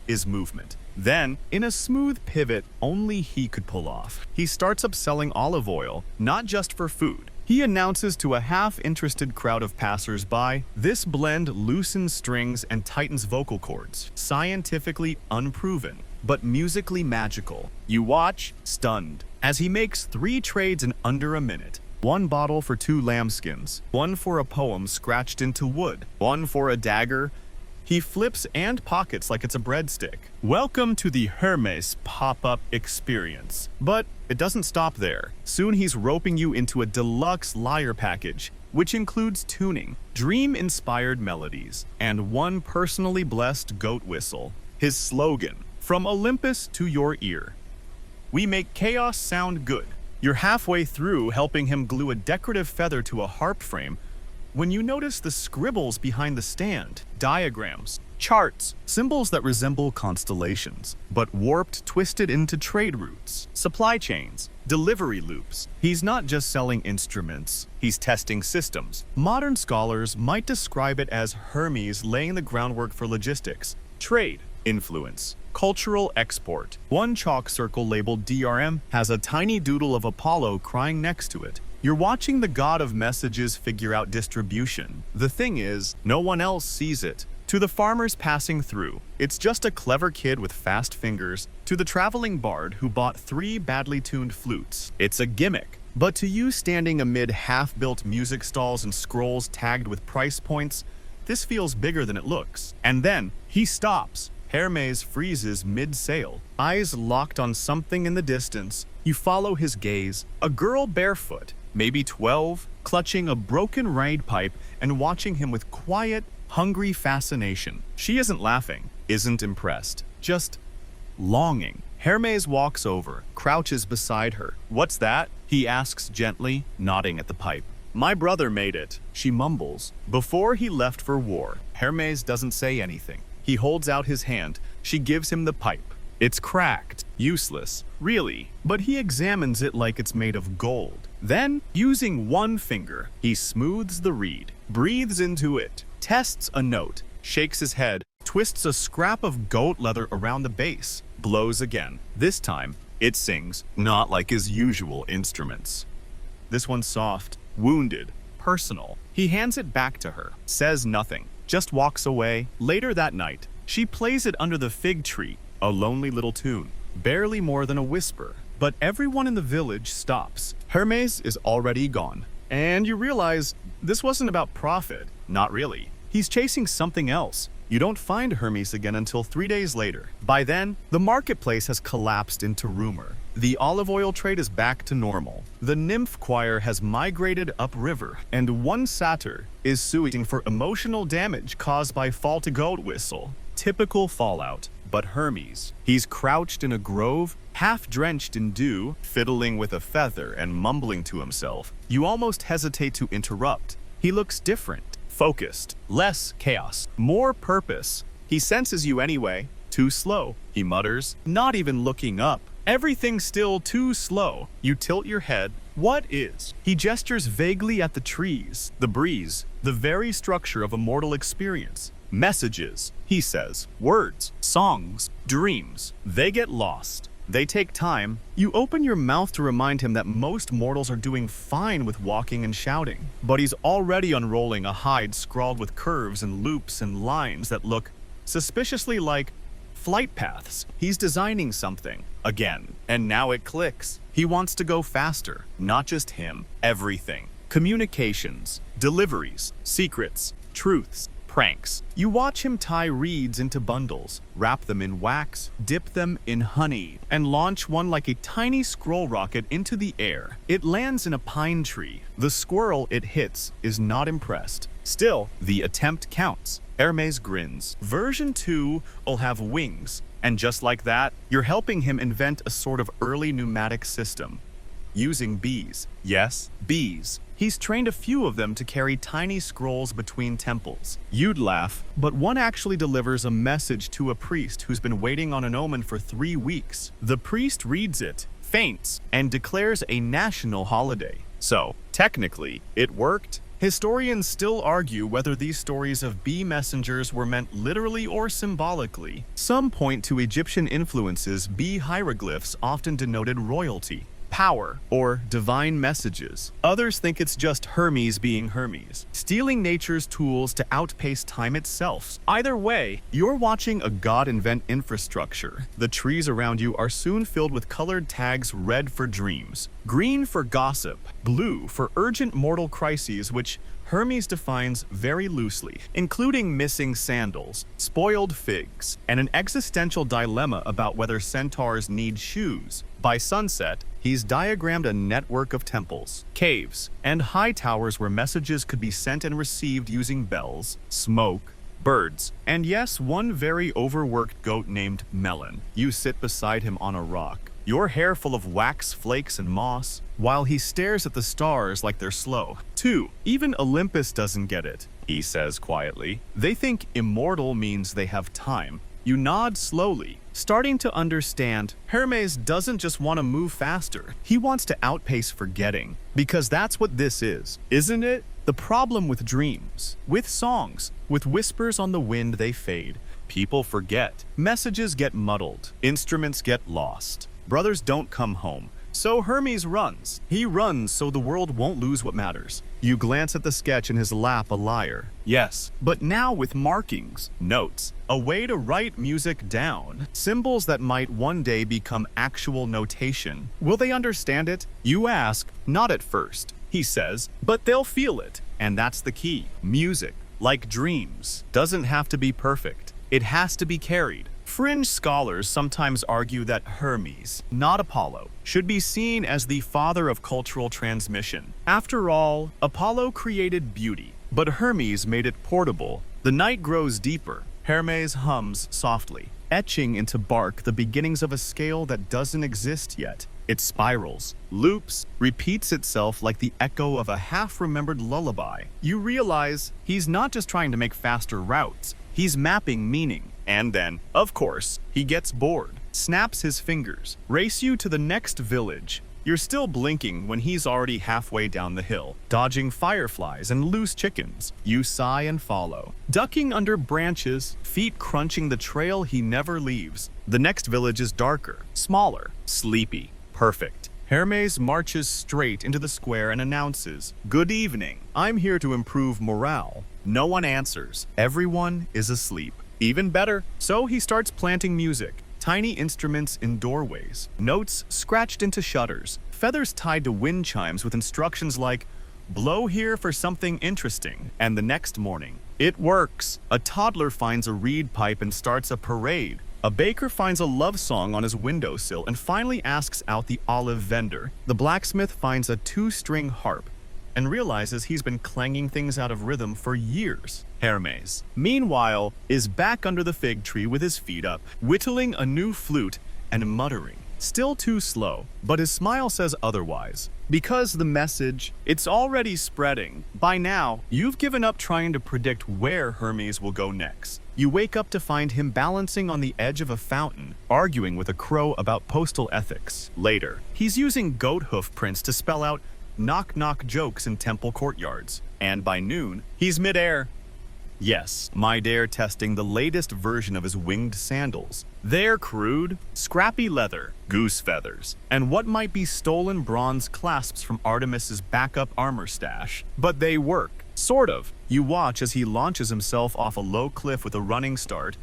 is movement. Then, in a smooth pivot only he could pull off, he starts up selling olive oil, not just for food. He announces to a half-interested crowd of passers-by, "This blend loosens strings and tightens vocal cords. Scientifically unproven, but musically magical." You watch, stunned, as he makes 3 trades in under a minute. 1 bottle for 2 lambskins, 1 for a poem scratched into wood, 1 for a dagger. He flips and pockets like it's a breadstick. Welcome to the Hermes pop-up experience. But it doesn't stop there. Soon he's roping you into a deluxe lyre package, which includes tuning, dream-inspired melodies, and 1 personally blessed goat whistle. His slogan, "From Olympus to your ear. We make chaos sound good." You're halfway through helping him glue a decorative feather to a harp frame when you notice the scribbles behind the stand, diagrams, charts, symbols that resemble constellations, but warped, twisted into trade routes, supply chains, delivery loops. He's not just selling instruments, he's testing systems. Modern scholars might describe it as Hermes laying the groundwork for logistics, trade, influence, cultural export. One chalk circle labeled DRM has a tiny doodle of Apollo crying next to it. You're watching the god of messages figure out distribution. The thing is, no one else sees it. To the farmers passing through, it's just a clever kid with fast fingers. To the traveling bard who bought 3 badly tuned flutes, it's a gimmick. But to you standing amid half-built music stalls and scrolls tagged with price points, this feels bigger than it looks. And then, he stops. Hermes freezes mid-sail, eyes locked on something in the distance. You follow his gaze. A girl barefoot, maybe 12, clutching a broken reed pipe and watching him with quiet, hungry fascination. She isn't laughing, isn't impressed, just longing. Hermes walks over, crouches beside her. "What's that?" he asks gently, nodding at the pipe. "My brother made it," she mumbles. Before he left for war, Hermes doesn't say anything. He holds out his hand. She gives him the pipe. It's cracked, useless, really, but he examines it like it's made of gold. Then, using one finger, he smooths the reed, breathes into it, tests a note, shakes his head, twists a scrap of goat leather around the base, blows again. This time, it sings, not like his usual instruments. This one's soft, wounded, personal. He hands it back to her, says nothing, just walks away. Later that night, she plays it under the fig tree, a lonely little tune, barely more than a whisper. But everyone in the village stops. Hermes is already gone. And you realize this wasn't about profit. Not really. He's chasing something else. You don't find Hermes again until 3 days later. By then, the marketplace has collapsed into rumor. The olive oil trade is back to normal. The nymph choir has migrated upriver, and one satyr is suing for emotional damage caused by faulty goat whistle. Typical fallout. But Hermes, he's crouched in a grove, half drenched in dew, fiddling with a feather and mumbling to himself. You almost hesitate to interrupt. He looks different, focused, less chaos, more purpose. He senses you anyway. Too slow, he mutters, not even looking up. Everything's still too slow. You tilt your head. What is? He gestures vaguely at the trees, the breeze, the very structure of a mortal experience. Messages, he says, words, songs, dreams. They get lost. They take time. You open your mouth to remind him that most mortals are doing fine with walking and shouting. But he's already unrolling a hide scrawled with curves and loops and lines that look suspiciously like flight paths. He's designing something. Again. And now it clicks. He wants to go faster. Not just him. Everything. Communications, deliveries, secrets, truths, pranks. You watch him tie reeds into bundles, wrap them in wax, dip them in honey, and launch one like a tiny scroll rocket into the air. It lands in a pine tree. The squirrel it hits is not impressed. Still, the attempt counts. Hermes grins. Version 2 will have wings. And just like that, you're helping him invent a sort of early pneumatic system. Using bees. Yes, bees. He's trained a few of them to carry tiny scrolls between temples. You'd laugh, but one actually delivers a message to a priest who's been waiting on an omen for 3 weeks. The priest reads it, faints, and declares a national holiday. So, technically, it worked. Historians still argue whether these stories of bee messengers were meant literally or symbolically. Some point to Egyptian influences. Bee hieroglyphs often denoted royalty, power, or divine messages. Others think it's just Hermes being Hermes, stealing nature's tools to outpace time itself. Either way, you're watching a god invent infrastructure. The trees around you are soon filled with colored tags: red for dreams, green for gossip, blue for urgent mortal crises, which Hermes defines very loosely, including missing sandals, spoiled figs, and an existential dilemma about whether centaurs need shoes. By sunset, he's diagrammed a network of temples, caves, and high towers where messages could be sent and received using bells, smoke, birds, and yes, one very overworked goat named Melon. You sit beside him on a rock, your hair full of wax flakes and moss, while he stares at the stars like they're slow. 2. Even Olympus doesn't get it, he says quietly. They think immortal means they have time. You nod slowly, starting to understand. Hermes doesn't just want to move faster. He wants to outpace forgetting. Because that's what this is, isn't it? The problem with dreams, with songs, with whispers on the wind, they fade. People forget. Messages get muddled. Instruments get lost. Brothers don't come home. So Hermes runs. He runs so the world won't lose what matters. You glance at the sketch in his lap, a lyre. Yes, but now with markings, notes, a way to write music down, symbols that might one day become actual notation. Will they understand it? You ask, not at first, he says, but they'll feel it. And that's the key. Music, like dreams, doesn't have to be perfect. It has to be carried. Fringe scholars sometimes argue that Hermes, not Apollo, should be seen as the father of cultural transmission. After all, Apollo created beauty, but Hermes made it portable. The night grows deeper. Hermes hums softly, etching into bark the beginnings of a scale that doesn't exist yet. It spirals, loops, repeats itself like the echo of a half-remembered lullaby. You realize he's not just trying to make faster routes, he's mapping meaning. And then, of course, he gets bored, snaps his fingers, race you to the next village. You're still blinking when he's already halfway down the hill, dodging fireflies and loose chickens. You sigh and follow, ducking under branches, feet crunching the trail he never leaves. The next village is darker, smaller, sleepy, perfect. Hermes marches straight into the square and announces, "Good evening. I'm here to improve morale." No one answers. Everyone is asleep. Even better, so he starts planting music. Tiny instruments in doorways, notes scratched into shutters, feathers tied to wind chimes with instructions like, "Blow here for something interesting." And the next morning, it works. A toddler finds a reed pipe and starts a parade. A baker finds a love song on his windowsill and finally asks out the olive vendor. The blacksmith finds a 2-string harp and realizes he's been clanging things out of rhythm for years. Hermes, meanwhile, is back under the fig tree with his feet up, whittling a new flute and muttering. Still too slow, but his smile says otherwise. Because the message, it's already spreading. By now, you've given up trying to predict where Hermes will go next. You wake up to find him balancing on the edge of a fountain, arguing with a crow about postal ethics. Later, he's using goat hoof prints to spell out knock-knock jokes in temple courtyards. And by noon, he's midair. Yes, midair testing the latest version of his winged sandals. They're crude, scrappy leather, goose feathers, and what might be stolen bronze clasps from Artemis's backup armor stash. But they work, sort of. You watch as he launches himself off a low cliff with a running start,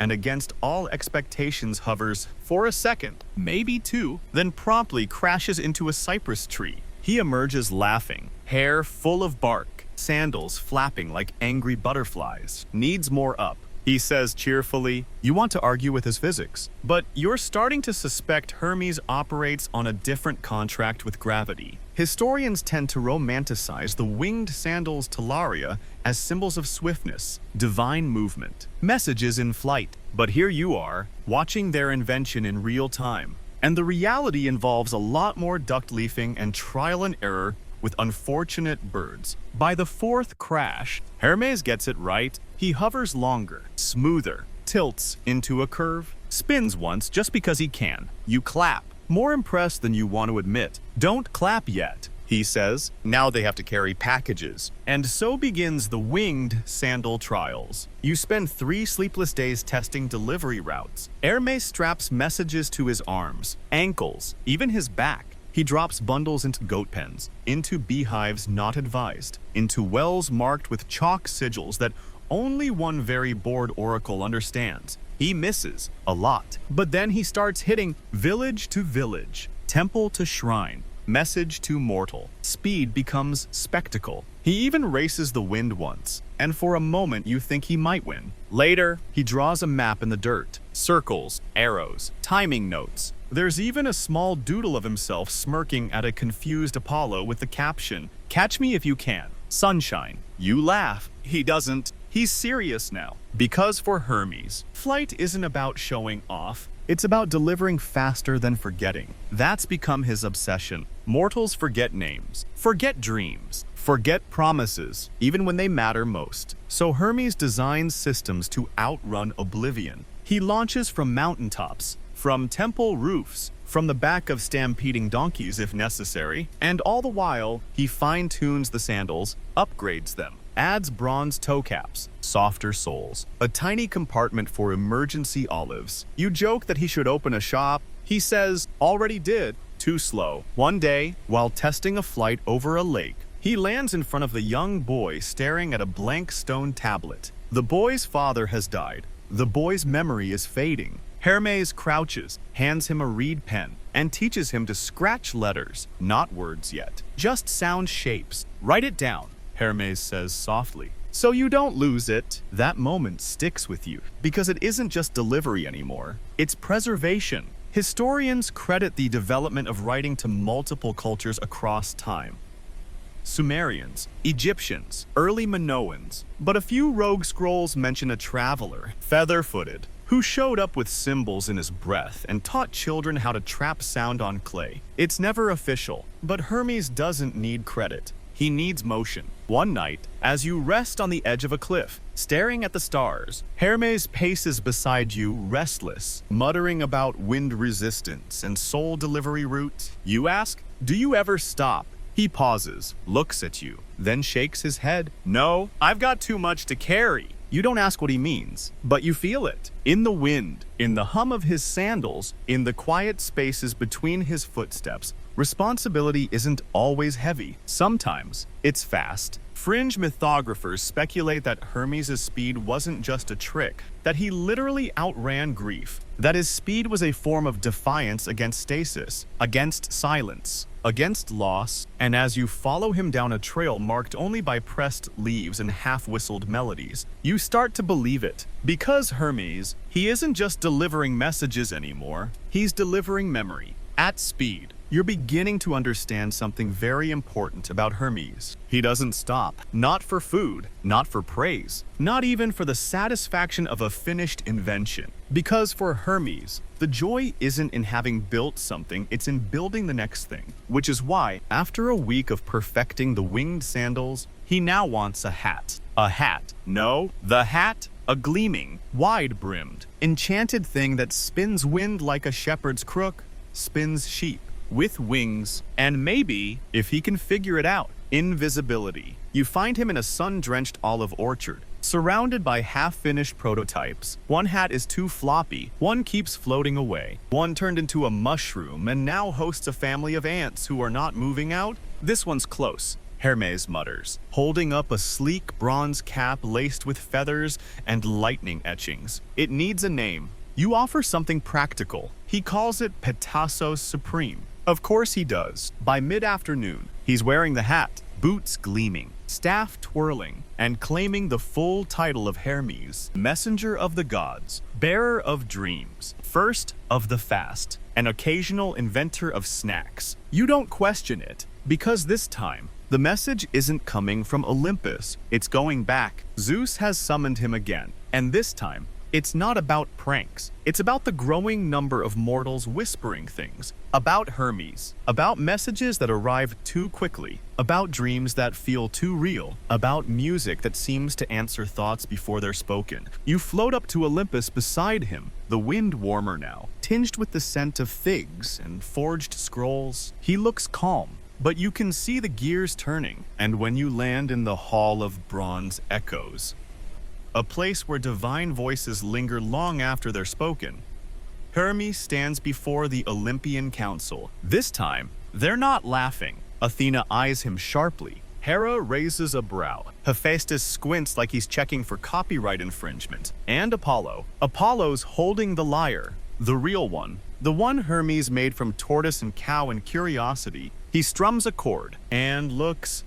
and against all expectations hovers for a second, maybe 2, then promptly crashes into a cypress tree. He emerges laughing, hair full of bark, sandals flapping like angry butterflies. Needs more up, he says cheerfully. You want to argue with his physics, but you're starting to suspect Hermes operates on a different contract with gravity. Historians tend to romanticize the winged sandals to Lyre as symbols of swiftness, divine movement, messages in flight. But here you are, watching their invention in real time. And the reality involves a lot more duct leafing and trial and error with unfortunate birds. By the 4th crash, Hermes gets it right. He hovers longer, smoother, tilts into a curve, spins once just because he can. You clap, more impressed than you want to admit. Don't clap yet, he says. Now they have to carry packages. And so begins the winged sandal trials. You spend 3 sleepless days testing delivery routes. Hermes straps messages to his arms, ankles, even his back. He drops bundles into goat pens, into beehives not advised, into wells marked with chalk sigils that only one very bored oracle understands. He misses a lot. But then he starts hitting village to village, temple to shrine, message to mortal. Speed becomes spectacle. He even races the wind once, and for a moment you think he might win. Later, he draws a map in the dirt, circles, arrows, timing notes. There's even a small doodle of himself smirking at a confused Apollo with the caption, "Catch me if you can, sunshine." You laugh. He doesn't. He's serious now. Because for Hermes, flight isn't about showing off. It's about delivering faster than forgetting. That's become his obsession. Mortals forget names, forget dreams, forget promises, even when they matter most. So Hermes designs systems to outrun oblivion. He launches from mountaintops, from temple roofs, from the back of stampeding donkeys if necessary, and all the while, he fine-tunes the sandals, upgrades them, adds bronze toe caps, softer soles, a tiny compartment for emergency olives. You joke that he should open a shop. He says, already did, too slow. One day, while testing a flight over a lake, he lands in front of the young boy staring at a blank stone tablet. The boy's father has died. The boy's memory is fading. Hermes crouches, hands him a reed pen, and teaches him to scratch letters, not words yet, just sound shapes. Write it down, Hermes says softly, so you don't lose it. That moment sticks with you, because it isn't just delivery anymore, it's preservation. Historians credit the development of writing to multiple cultures across time. Sumerians, Egyptians, early Minoans, but a few rogue scrolls mention a traveler, feather-footed, who showed up with symbols in his breath and taught children how to trap sound on clay. It's never official, but Hermes doesn't need credit. He needs motion. One night, as you rest on the edge of a cliff, staring at the stars, Hermes paces beside you, restless, muttering about wind resistance and soul delivery route. You ask, do you ever stop? He pauses, looks at you, then shakes his head. No, I've got too much to carry. You don't ask what he means, but you feel it. In the wind, in the hum of his sandals, in the quiet spaces between his footsteps, responsibility isn't always heavy. Sometimes it's fast. Fringe mythographers speculate that Hermes' speed wasn't just a trick, that he literally outran grief, that his speed was a form of defiance against stasis, against silence, against loss, and as you follow him down a trail marked only by pressed leaves and half-whistled melodies, you start to believe it. Because Hermes, he isn't just delivering messages anymore, he's delivering memory. At speed, you're beginning to understand something very important about Hermes. He doesn't stop, not for food, not for praise, not even for the satisfaction of a finished invention. Because for Hermes, the joy isn't in having built something, it's in building the next thing. Which is why, after a week of perfecting the winged sandals, he now wants a hat. A hat. No, the hat, a gleaming, wide-brimmed, enchanted thing that spins wind like a shepherd's crook, spins sheep, with wings, and maybe, if he can figure it out, invisibility. You find him in a sun-drenched olive orchard, surrounded by half-finished prototypes. One hat is too floppy, one keeps floating away, one turned into a mushroom and now hosts a family of ants who are not moving out. This one's close, Hermes mutters, holding up a sleek bronze cap laced with feathers and lightning etchings. It needs a name. You offer something practical. He calls it Pitasso's Supreme. Of course he does. By mid-afternoon, he's wearing the hat, boots gleaming, staff twirling, and claiming the full title of Hermes, messenger of the gods, bearer of dreams, first of the fast, an occasional inventor of snacks. You don't question it, because this time, the message isn't coming from Olympus, it's going back. Zeus has summoned him again, and this time, it's not about pranks. It's about the growing number of mortals whispering things. About Hermes. About messages that arrive too quickly. About dreams that feel too real. About music that seems to answer thoughts before they're spoken. You float up to Olympus beside him, the wind warmer now, tinged with the scent of figs and forged scrolls. He looks calm, but you can see the gears turning. And when you land in the Hall of Bronze Echoes, a place where divine voices linger long after they're spoken, Hermes stands before the Olympian Council. This time, they're not laughing. Athena eyes him sharply. Hera raises a brow. Hephaestus squints like he's checking for copyright infringement. And Apollo's holding the lyre, the real one. The one Hermes made from tortoise and cow and curiosity. He strums a chord and looks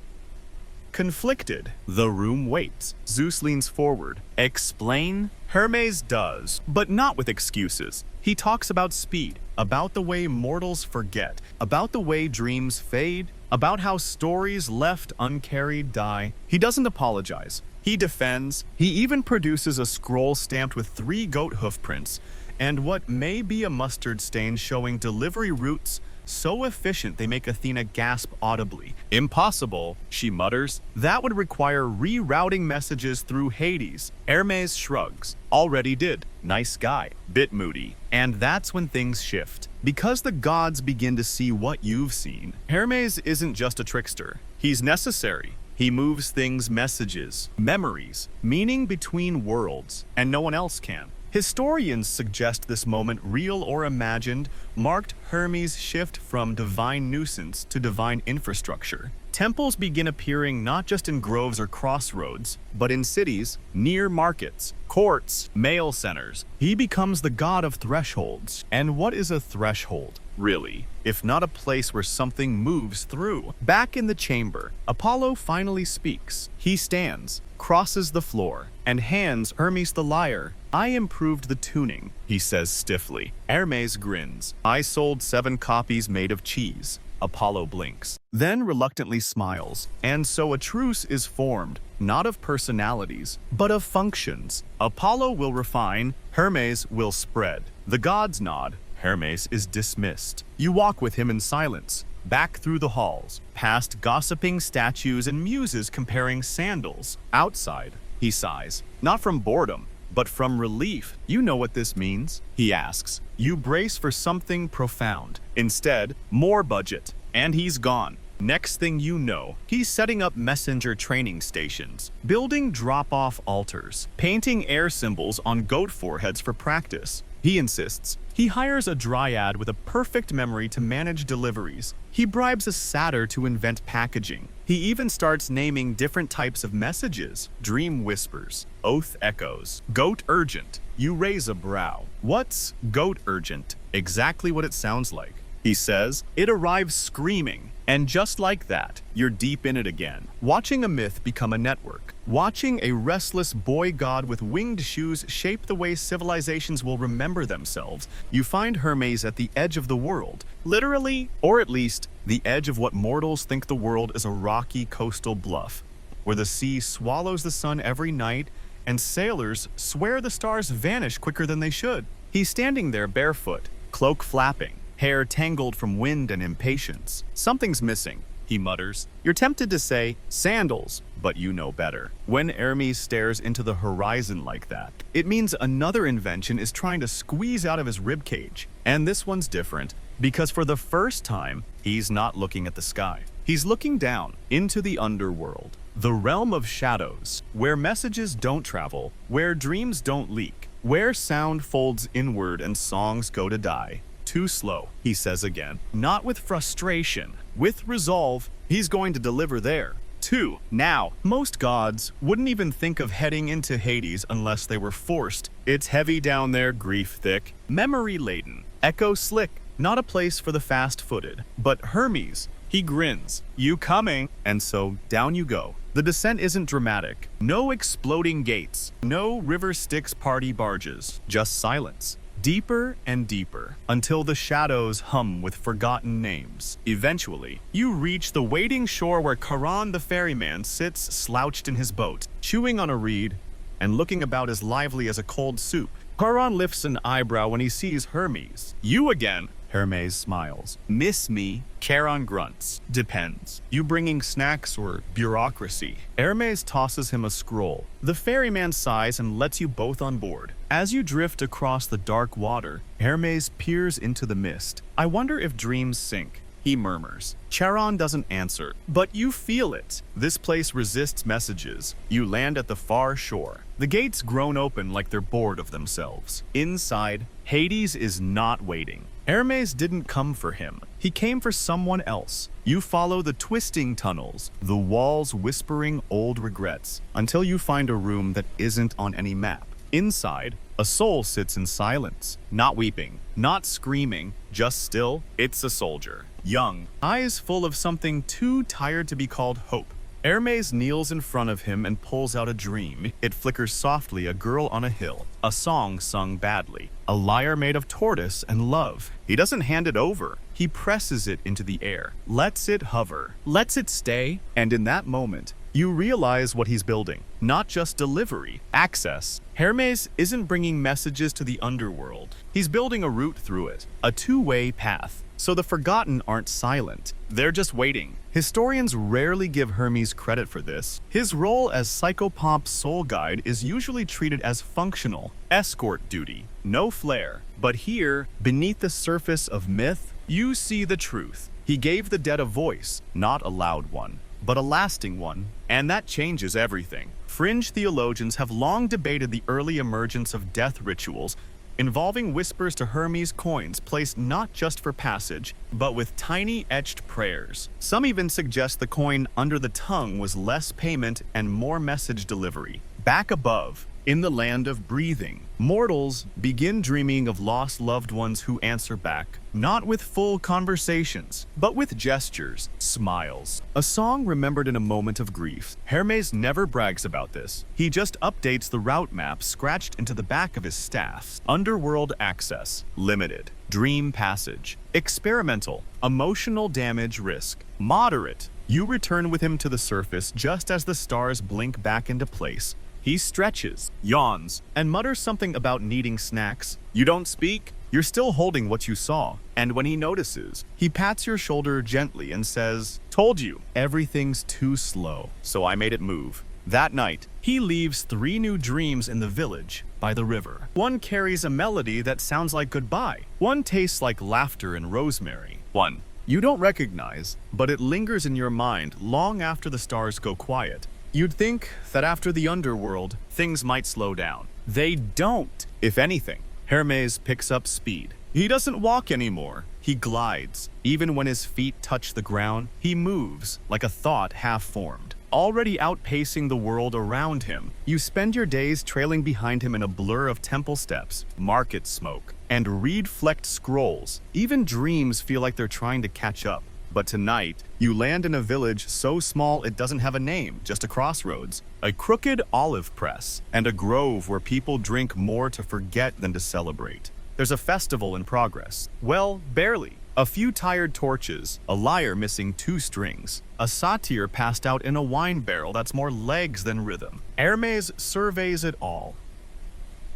conflicted. The room waits. Zeus leans forward. Explain? Hermes does, but not with excuses. He talks about speed, about the way mortals forget, about the way dreams fade, about how stories left uncarried die. He doesn't apologize. He defends. He even produces a scroll stamped with 3 goat hoof prints, and what may be a mustard stain showing delivery routes so efficient they make Athena gasp audibly. Impossible, she mutters. That would require rerouting messages through Hades. Hermes shrugs. Already did. Nice guy. Bit moody. And that's when things shift. Because the gods begin to see what you've seen. Hermes isn't just a trickster. He's necessary. He moves things, messages, memories, meaning between worlds, and no one else can. Historians suggest this moment, real or imagined, marked Hermes' shift from divine nuisance to divine infrastructure. Temples begin appearing not just in groves or crossroads, but in cities, near markets, courts, mail centers. He becomes the god of thresholds. And what is a threshold, really, if not a place where something moves through? Back in the chamber, Apollo finally speaks. He stands, crosses the floor, and hands Hermes the lyre. I improved the tuning, he says stiffly. Hermes grins. I sold 7 copies made of cheese. Apollo blinks, then reluctantly smiles. And so a truce is formed, not of personalities, but of functions. Apollo will refine, Hermes will spread. The gods nod. Hermes is dismissed. You walk with him in silence, back through the halls, past gossiping statues and muses comparing sandals. Outside, he sighs, not from boredom, but from relief. You know what this means? He asks. You brace for something profound. Instead, more budget. And he's gone. Next thing you know, he's setting up messenger training stations, building drop-off altars, painting air symbols on goat foreheads for practice. He insists. He hires a dryad with a perfect memory to manage deliveries. He bribes a satyr to invent packaging. He even starts naming different types of messages. Dream whispers, oath echoes, goat urgent. You raise a brow. What's goat urgent? Exactly what it sounds like. He says, it arrives screaming. And just like that, you're deep in it again. Watching a myth become a network. Watching a restless boy god with winged shoes shape the way civilizations will remember themselves. You find Hermes at the edge of the world. Literally, or at least, the edge of what mortals think the world is, a rocky coastal bluff, where the sea swallows the sun every night, and sailors swear the stars vanish quicker than they should. He's standing there barefoot, cloak flapping, hair tangled from wind and impatience. Something's missing, he mutters. You're tempted to say, sandals, but you know better. When Hermes stares into the horizon like that, it means another invention is trying to squeeze out of his ribcage. And this one's different, because for the first time, he's not looking at the sky. He's looking down into the underworld, the realm of shadows, where messages don't travel, where dreams don't leak, where sound folds inward and songs go to die. Too slow, he says again. Not with frustration, with resolve. He's going to deliver there. 2. Now, most gods wouldn't even think of heading into Hades unless they were forced. It's heavy down there, grief thick, memory laden, echo slick, not a place for the fast-footed. But Hermes, he grins. You coming? And so down you go. The descent isn't dramatic. No exploding gates, no river Styx party barges, just silence. Deeper and deeper, until the shadows hum with forgotten names. Eventually, you reach the waiting shore where Charon the ferryman sits slouched in his boat, chewing on a reed and looking about as lively as a cold soup. Charon lifts an eyebrow when he sees Hermes. You again? Hermes smiles. Miss me? Charon grunts. Depends. You bringing snacks or bureaucracy? Hermes tosses him a scroll. The ferryman sighs and lets you both on board. As you drift across the dark water, Hermes peers into the mist. I wonder if dreams sink, he murmurs. Charon doesn't answer, but you feel it. This place resists messages. You land at the far shore. The gates groan open like they're bored of themselves. Inside, Hades is not waiting. Hermes didn't come for him. He came for someone else. You follow the twisting tunnels, the walls whispering old regrets, until you find a room that isn't on any map. Inside, a soul sits in silence, not weeping, not screaming, just still. It's a soldier, young, eyes full of something too tired to be called hope. Hermes kneels in front of him and pulls out a dream. It flickers softly, a girl on a hill, a song sung badly, a lyre made of tortoise and love. He doesn't hand it over. He presses it into the air, lets it hover, lets it stay, and in that moment, you realize what he's building. Not just delivery, access. Hermes isn't bringing messages to the underworld. He's building a route through it, a two-way path. So the forgotten aren't silent. They're just waiting. Historians rarely give Hermes credit for this. His role as psychopomp's soul guide is usually treated as functional, escort duty, no flair. But here, beneath the surface of myth, you see the truth. He gave the dead a voice, not a loud one, but a lasting one. And that changes everything. Fringe theologians have long debated the early emergence of death rituals involving whispers to Hermes coins placed not just for passage, but with tiny etched prayers. Some even suggest the coin under the tongue was less payment and more message delivery. Back above, in the land of breathing, mortals begin dreaming of lost loved ones who answer back, not with full conversations, but with gestures, smiles. A song remembered in a moment of grief. Hermes never brags about this. He just updates the route map scratched into the back of his staff. Underworld access, limited. Dream passage, experimental. Emotional damage risk, moderate. You return with him to the surface just as the stars blink back into place. He stretches, yawns, and mutters something about needing snacks. You don't speak, you're still holding what you saw. And when he notices, he pats your shoulder gently and says, "Told you, everything's too slow, so I made it move." That night, he leaves 3 new dreams in the village by the river. One carries a melody that sounds like goodbye. One tastes like laughter and rosemary. One you don't recognize, but it lingers in your mind long after the stars go quiet. You'd think that after the underworld, things might slow down. They don't. If anything, Hermes picks up speed. He doesn't walk anymore. He glides. Even when his feet touch the ground, he moves like a thought half-formed, already outpacing the world around him. You spend your days trailing behind him in a blur of temple steps, market smoke, and reed-flecked scrolls. Even dreams feel like they're trying to catch up. But tonight, you land in a village so small it doesn't have a name, just a crossroads, a crooked olive press, and a grove where people drink more to forget than to celebrate. There's a festival in progress. Well, barely. A few tired torches, a lyre missing 2 strings, a satyr passed out in a wine barrel that's more legs than rhythm. Hermes surveys it all,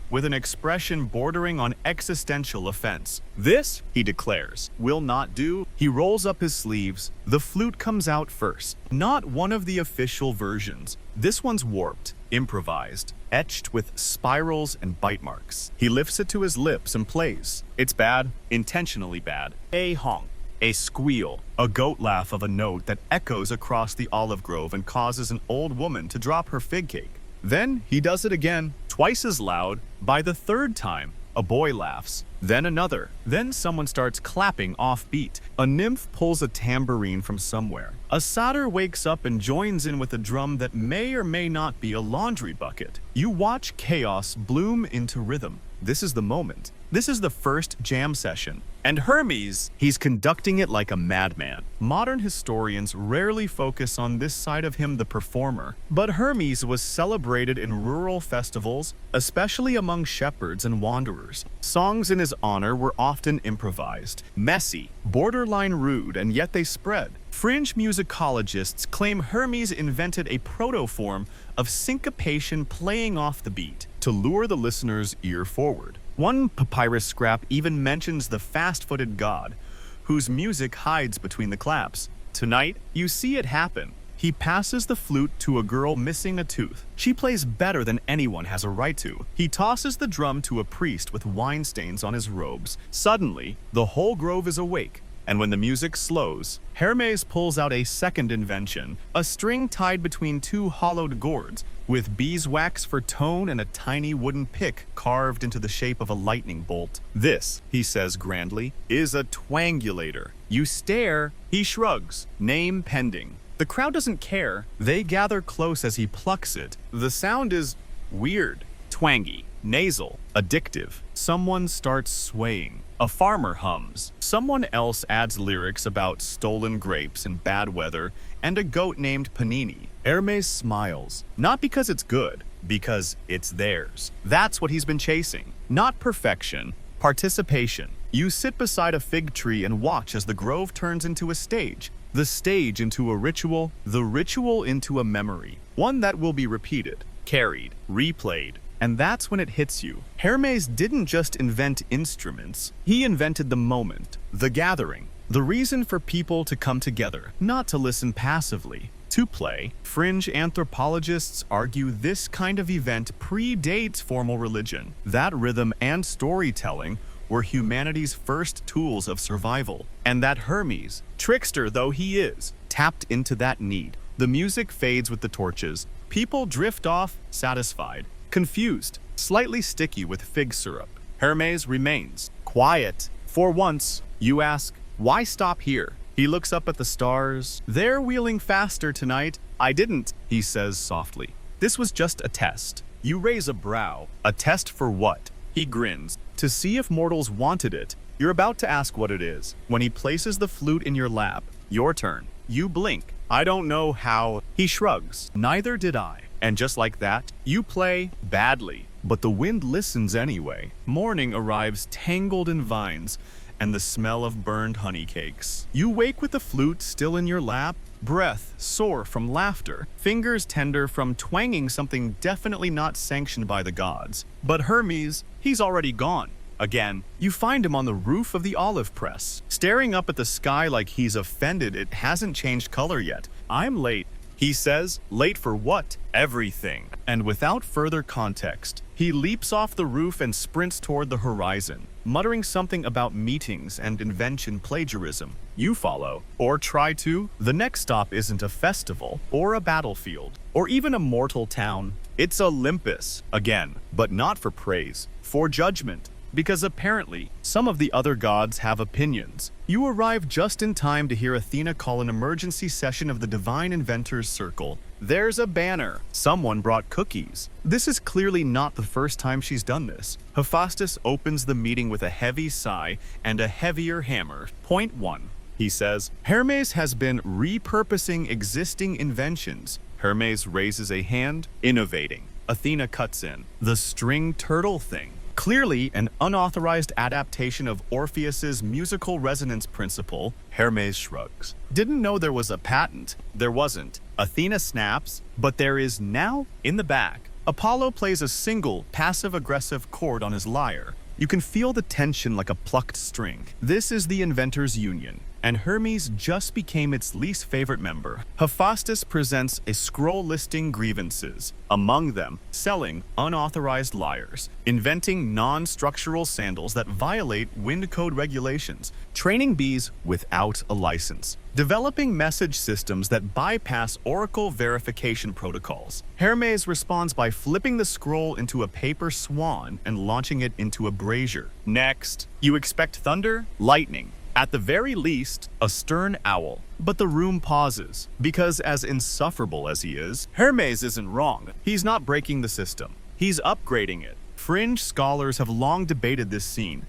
with an expression bordering on existential offense. "This," he declares, "will not do." He rolls up his sleeves. The flute comes out first. Not one of the official versions. This one's warped, improvised, etched with spirals and bite marks. He lifts it to his lips and plays. It's bad, intentionally bad. A honk, a squeal, a goat laugh of a note that echoes across the olive grove and causes an old woman to drop her fig cake. Then he does it again, twice as loud. By the 3rd time, a boy laughs, then another. Then someone starts clapping offbeat. A nymph pulls a tambourine from somewhere. A satyr wakes up and joins in with a drum that may or may not be a laundry bucket. You watch chaos bloom into rhythm. This is the moment. This is the first jam session. And Hermes, he's conducting it like a madman. Modern historians rarely focus on this side of him, the performer. But Hermes was celebrated in rural festivals, especially among shepherds and wanderers. Songs in his honor were often improvised, messy, borderline rude, and yet they spread. Fringe musicologists claim Hermes invented a proto-form of syncopation playing off the beat to lure the listener's ear forward. One papyrus scrap even mentions the fast-footed god, whose music hides between the claps. Tonight, you see it happen. He passes the flute to a girl missing a tooth. She plays better than anyone has a right to. He tosses the drum to a priest with wine stains on his robes. Suddenly, the whole grove is awake. And when the music slows, Hermes pulls out a second invention, a string tied between 2 hollowed gourds, with beeswax for tone and a tiny wooden pick carved into the shape of a lightning bolt. "This," he says grandly, "is a twangulator." You stare. He shrugs, name pending. The crowd doesn't care. They gather close as he plucks it. The sound is weird, twangy, nasal, addictive. Someone starts swaying. A farmer hums. Someone else adds lyrics about stolen grapes and bad weather and a goat named Panini. Hermes smiles, not because it's good, because it's theirs. That's what he's been chasing. Not perfection, participation. You sit beside a fig tree and watch as the grove turns into a stage, the stage into a ritual, the ritual into a memory, one that will be repeated, carried, replayed. And that's when it hits you. Hermes didn't just invent instruments, he invented the moment, the gathering, the reason for people to come together, not to listen passively, to play. Fringe anthropologists argue this kind of event predates formal religion. That rhythm and storytelling were humanity's first tools of survival, and that Hermes, trickster though he is, tapped into that need. The music fades with the torches. People drift off, satisfied, confused, slightly sticky with fig syrup. Hermes remains, quiet. For once, you ask, why stop here? He looks up at the stars. They're wheeling faster tonight. I didn't, he says softly. This was just a test. You raise a brow. A test for what? He grins. To see if mortals wanted it. You're about to ask what it is. When he places the flute in your lap, your turn. You blink. I don't know how. He shrugs. Neither did I. And just like that, you play badly. But the wind listens anyway. Morning arrives tangled in vines and the smell of burned honey cakes. You wake with the flute still in your lap, breath sore from laughter, fingers tender from twanging something definitely not sanctioned by the gods. But Hermes, he's already gone. Again, you find him on the roof of the olive press, staring up at the sky like he's offended it hasn't changed color yet. I'm late, he says. Late for what? Everything. And without further context, he leaps off the roof and sprints toward the horizon, muttering something about meetings and invention plagiarism. You follow, or try to. The next stop isn't a festival, or a battlefield, or even a mortal town. It's Olympus, again, but not for praise, for judgment. Because apparently, some of the other gods have opinions. You arrive just in time to hear Athena call an emergency session of the Divine Inventors Circle. There's a banner. Someone brought cookies. This is clearly not the first time she's done this. Hephaestus opens the meeting with a heavy sigh and a heavier hammer. Point 1. He says, Hermes has been repurposing existing inventions. Hermes raises a hand, innovating. Athena cuts in. The string turtle thing. Clearly an unauthorized adaptation of Orpheus's musical resonance principle. Hermes shrugs. Didn't know there was a patent. There wasn't. Athena snaps, but there is now. In the back, Apollo plays a single passive-aggressive chord on his lyre. You can feel the tension like a plucked string. This is the Inventors Union, and Hermes just became its least favorite member. Hephaestus presents a scroll listing grievances, among them selling unauthorized lyres, inventing non-structural sandals that violate wind code regulations, training bees without a license, developing message systems that bypass Oracle verification protocols. Hermes responds by flipping the scroll into a paper swan and launching it into a brazier. Next, you expect thunder, lightning, at the very least, a stern owl. But the room pauses, because as insufferable as he is, Hermes isn't wrong. He's not breaking the system. He's upgrading it. Fringe scholars have long debated this scene,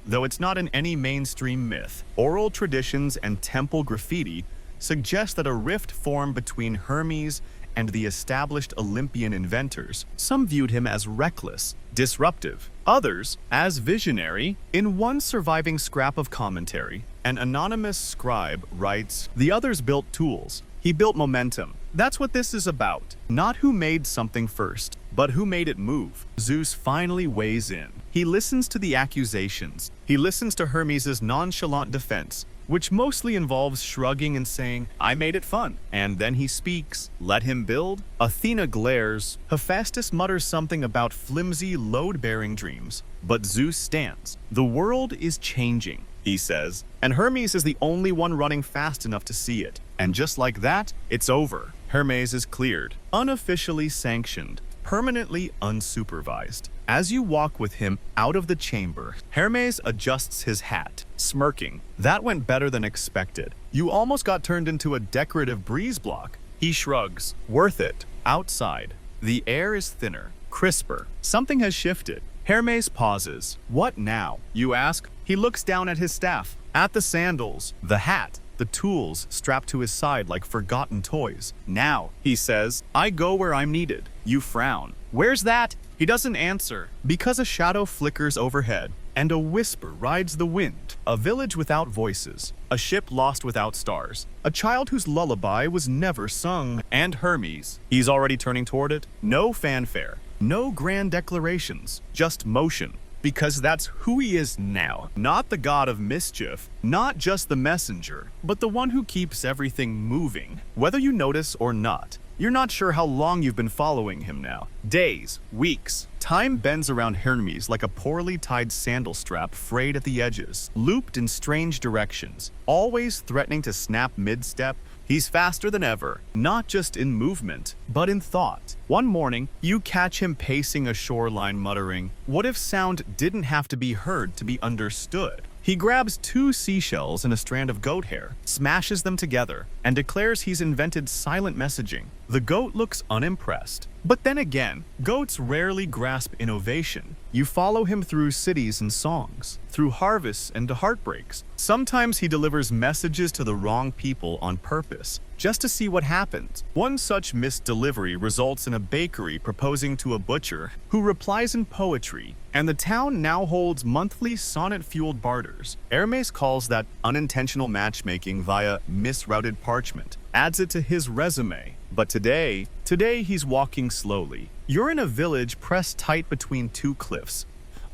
though it's not in any mainstream myth. Oral traditions and temple graffiti suggest that a rift formed between Hermes and the established Olympian inventors. Some viewed him as reckless, disruptive, others as visionary. In one surviving scrap of commentary, an anonymous scribe writes, "The others built tools. He built momentum." That's what this is about. Not who made something first, but who made it move. Zeus finally weighs in. He listens to the accusations. He listens to Hermes' nonchalant defense, which mostly involves shrugging and saying, I made it fun. And then he speaks. Let him build. Athena glares. Hephaestus mutters something about flimsy, load-bearing dreams. But Zeus stands. The world is changing, he says, and Hermes is the only one running fast enough to see it. And just like that, it's over. Hermes is cleared, unofficially sanctioned, permanently unsupervised. As you walk with him out of the chamber, Hermes adjusts his hat, smirking. That went better than expected. You almost got turned into a decorative breeze block. He shrugs. Worth it. Outside, the air is thinner, crisper. Something has shifted. Hermes pauses. What now? You ask. He looks down at his staff, at the sandals, the hat, the tools strapped to his side like forgotten toys. Now, he says, I go where I'm needed. You frown. Where's that? He doesn't answer, because a shadow flickers overhead. and a whisper rides the wind. A village without voices, a ship lost without stars, a child whose lullaby was never sung, and Hermes. He's already turning toward it. No fanfare, no grand declarations, just motion. Because that's who he is now. Not the god of mischief, not just the messenger, but the one who keeps everything moving. Whether you notice or not, you're not sure how long you've been following him now. Days, weeks. Time bends around Hermes like a poorly tied sandal strap frayed at the edges, looped in strange directions, always threatening to snap mid-step. He's faster than ever, not just in movement, but in thought. One morning, you catch him pacing a shoreline muttering, "What if sound didn't have to be heard to be understood?" He grabs 2 seashells and a strand of goat hair, smashes them together, and declares he's invented silent messaging. The goat looks unimpressed. But then again, goats rarely grasp innovation. You follow him through cities and songs, through harvests and heartbreaks. Sometimes he delivers messages to the wrong people on purpose, just to see what happens. One such missed delivery results in a bakery proposing to a butcher, who replies in poetry, and the town now holds monthly sonnet-fueled barters. Hermes calls that unintentional matchmaking via misrouted parchment, adds it to his resume. But today he's walking slowly. You're in a village pressed tight between 2 cliffs,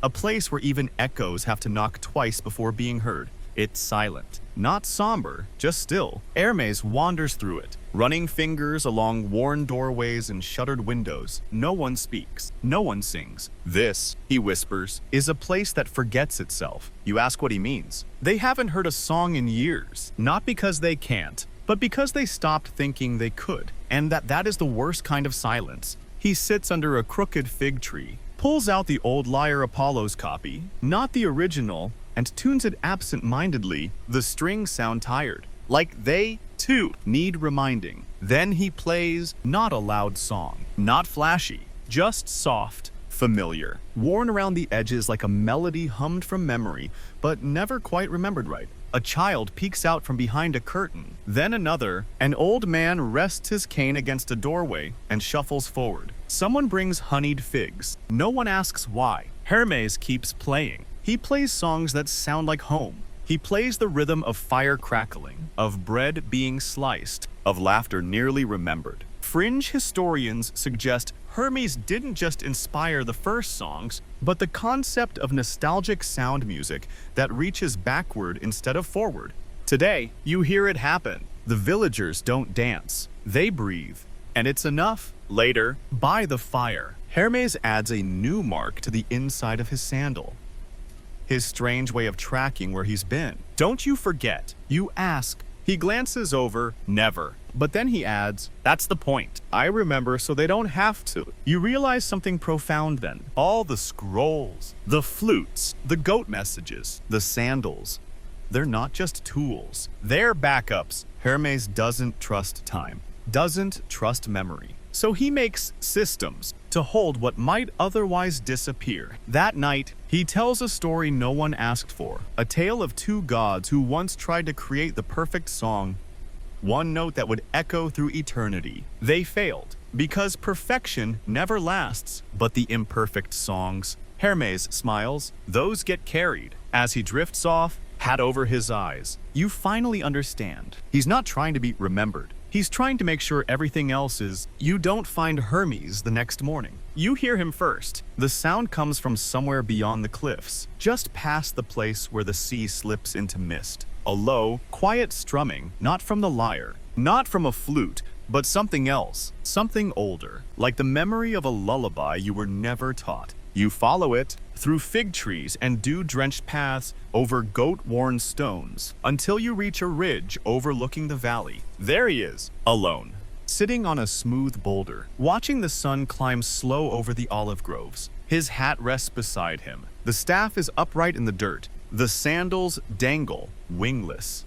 a place where even echoes have to knock twice before being heard. It's silent, not somber, just still. Hermes wanders through it, running fingers along worn doorways and shuttered windows. No one speaks, no one sings. This, he whispers, is a place that forgets itself. You ask what he means. They haven't heard a song in years, not because they can't, but because they stopped thinking they could, and that is the worst kind of silence. He sits under a crooked fig tree, pulls out the old Lyre Apollo's copy, not the original, and tunes it absent-mindedly. The strings sound tired, like they, too, need reminding. Then he plays not a loud song, not flashy, just soft, familiar, worn around the edges like a melody hummed from memory, but never quite remembered right. A child peeks out from behind a curtain, then another. An old man rests his cane against a doorway and shuffles forward. Someone brings honeyed figs. No one asks why. Hermes keeps playing. He plays songs that sound like home. He plays the rhythm of fire crackling, of bread being sliced, of laughter nearly remembered. Fringe historians suggest Hermes didn't just inspire the first songs, but the concept of nostalgic sound music that reaches backward instead of forward. Today, you hear it happen. The villagers don't dance, they breathe. And it's enough. Later, by the fire, Hermes adds a new mark to the inside of his sandal. His strange way of tracking where he's been. Don't you forget. You ask. He glances over, never. But then he adds, "That's the point. I remember so they don't have to." You realize something profound then. All the scrolls, the flutes, the goat messages, the sandals. They're not just tools. They're backups. Hermes doesn't trust time, doesn't trust memory. So he makes systems to hold what might otherwise disappear. That night, he tells a story no one asked for. A tale of 2 gods who once tried to create the perfect song. One note that would echo through eternity. They failed, because perfection never lasts. But the imperfect songs, Hermes smiles, those get carried. As he drifts off, hat over his eyes, you finally understand. He's not trying to be remembered. He's trying to make sure everything else is. You don't find Hermes the next morning. You hear him first. The sound comes from somewhere beyond the cliffs, just past the place where the sea slips into mist. A low, quiet strumming, not from the lyre, not from a flute, but something else, something older, like the memory of a lullaby you were never taught. You follow it, through fig trees and dew-drenched paths, over goat-worn stones, until you reach a ridge overlooking the valley. There he is, alone, sitting on a smooth boulder, watching the sun climb slow over the olive groves. His hat rests beside him. The staff is upright in the dirt. The sandals dangle, wingless.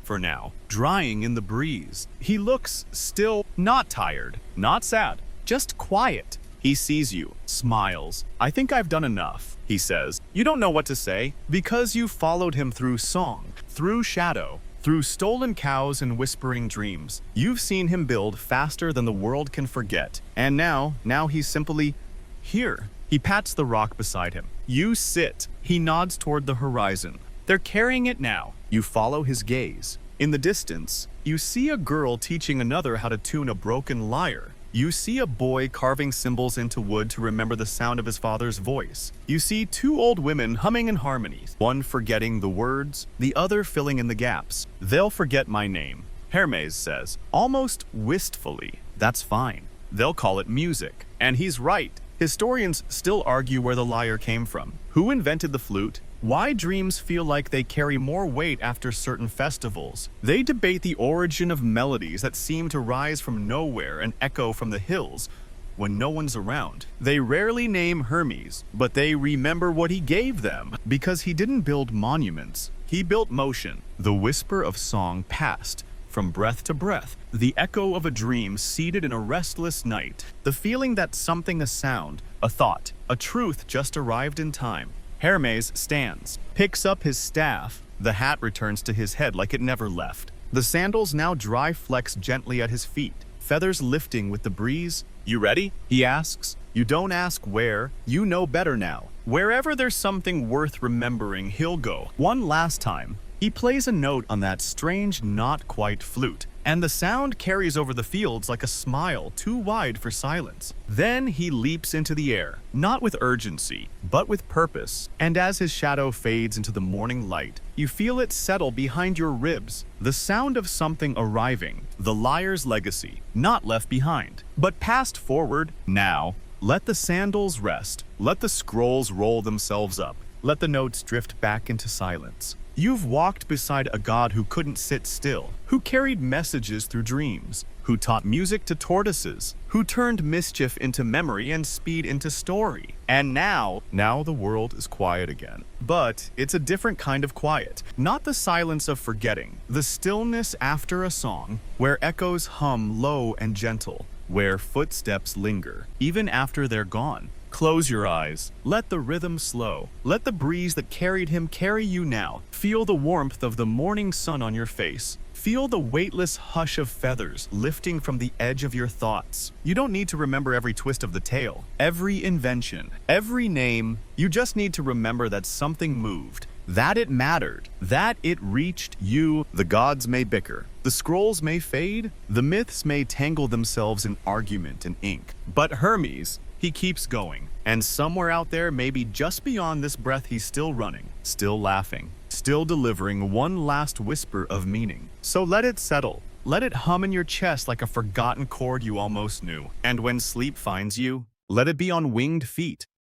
For now, drying in the breeze. He looks still, not tired, not sad, just quiet. He sees you, smiles. "I think I've done enough," he says. You don't know what to say, because you followed him through song, through shadow, through stolen cows and whispering dreams. You've seen him build faster than the world can forget. And now he's simply here. He pats the rock beside him. You sit. He nods toward the horizon. They're carrying it now. You follow his gaze. In the distance, you see a girl teaching another how to tune a broken lyre. You see a boy carving symbols into wood to remember the sound of his father's voice. You see two old women humming in harmonies, one forgetting the words, the other filling in the gaps. They'll forget my name, Hermes says, almost wistfully. That's fine. They'll call it music. And he's right. Historians still argue where the lyre came from. Who invented the flute? Why dreams feel like they carry more weight after certain festivals. They debate the origin of melodies that seem to rise from nowhere and echo from the hills when no one's around. They rarely name Hermes, but they remember what he gave them because he didn't build monuments. He built motion. The whisper of song passed from breath to breath, the echo of a dream seated in a restless night, the feeling that something, a sound, a thought, a truth just arrived in time. Hermes stands, picks up his staff. The hat returns to his head like it never left. The sandals now dry flex gently at his feet, feathers lifting with the breeze. You ready? He asks. You don't ask where. You know better now. Wherever there's something worth remembering, he'll go. One last time. He plays a note on that strange, not quite flute, and the sound carries over the fields like a smile too wide for silence. Then he leaps into the air, not with urgency, but with purpose. And as his shadow fades into the morning light, you feel it settle behind your ribs, the sound of something arriving, the lyre's legacy, not left behind, but passed forward. Now, let the sandals rest, let the scrolls roll themselves up, let the notes drift back into silence. You've walked beside a god who couldn't sit still, who carried messages through dreams, who taught music to tortoises, who turned mischief into memory and speed into story. And now the world is quiet again. But it's a different kind of quiet, not the silence of forgetting, the stillness after a song, where echoes hum low and gentle, where footsteps linger, even after they're gone. Close your eyes. Let the rhythm slow. Let the breeze that carried him carry you now. Feel the warmth of the morning sun on your face. Feel the weightless hush of feathers lifting from the edge of your thoughts. You don't need to remember every twist of the tale, every invention, every name. You just need to remember that something moved, that it mattered, that it reached you. The gods may bicker, the scrolls may fade, the myths may tangle themselves in argument and ink. But Hermes, he keeps going, and somewhere out there, maybe just beyond this breath, he's still running, still laughing, still delivering one last whisper of meaning. So let it settle. Let it hum in your chest like a forgotten chord you almost knew. And when sleep finds you, let it be on winged feet,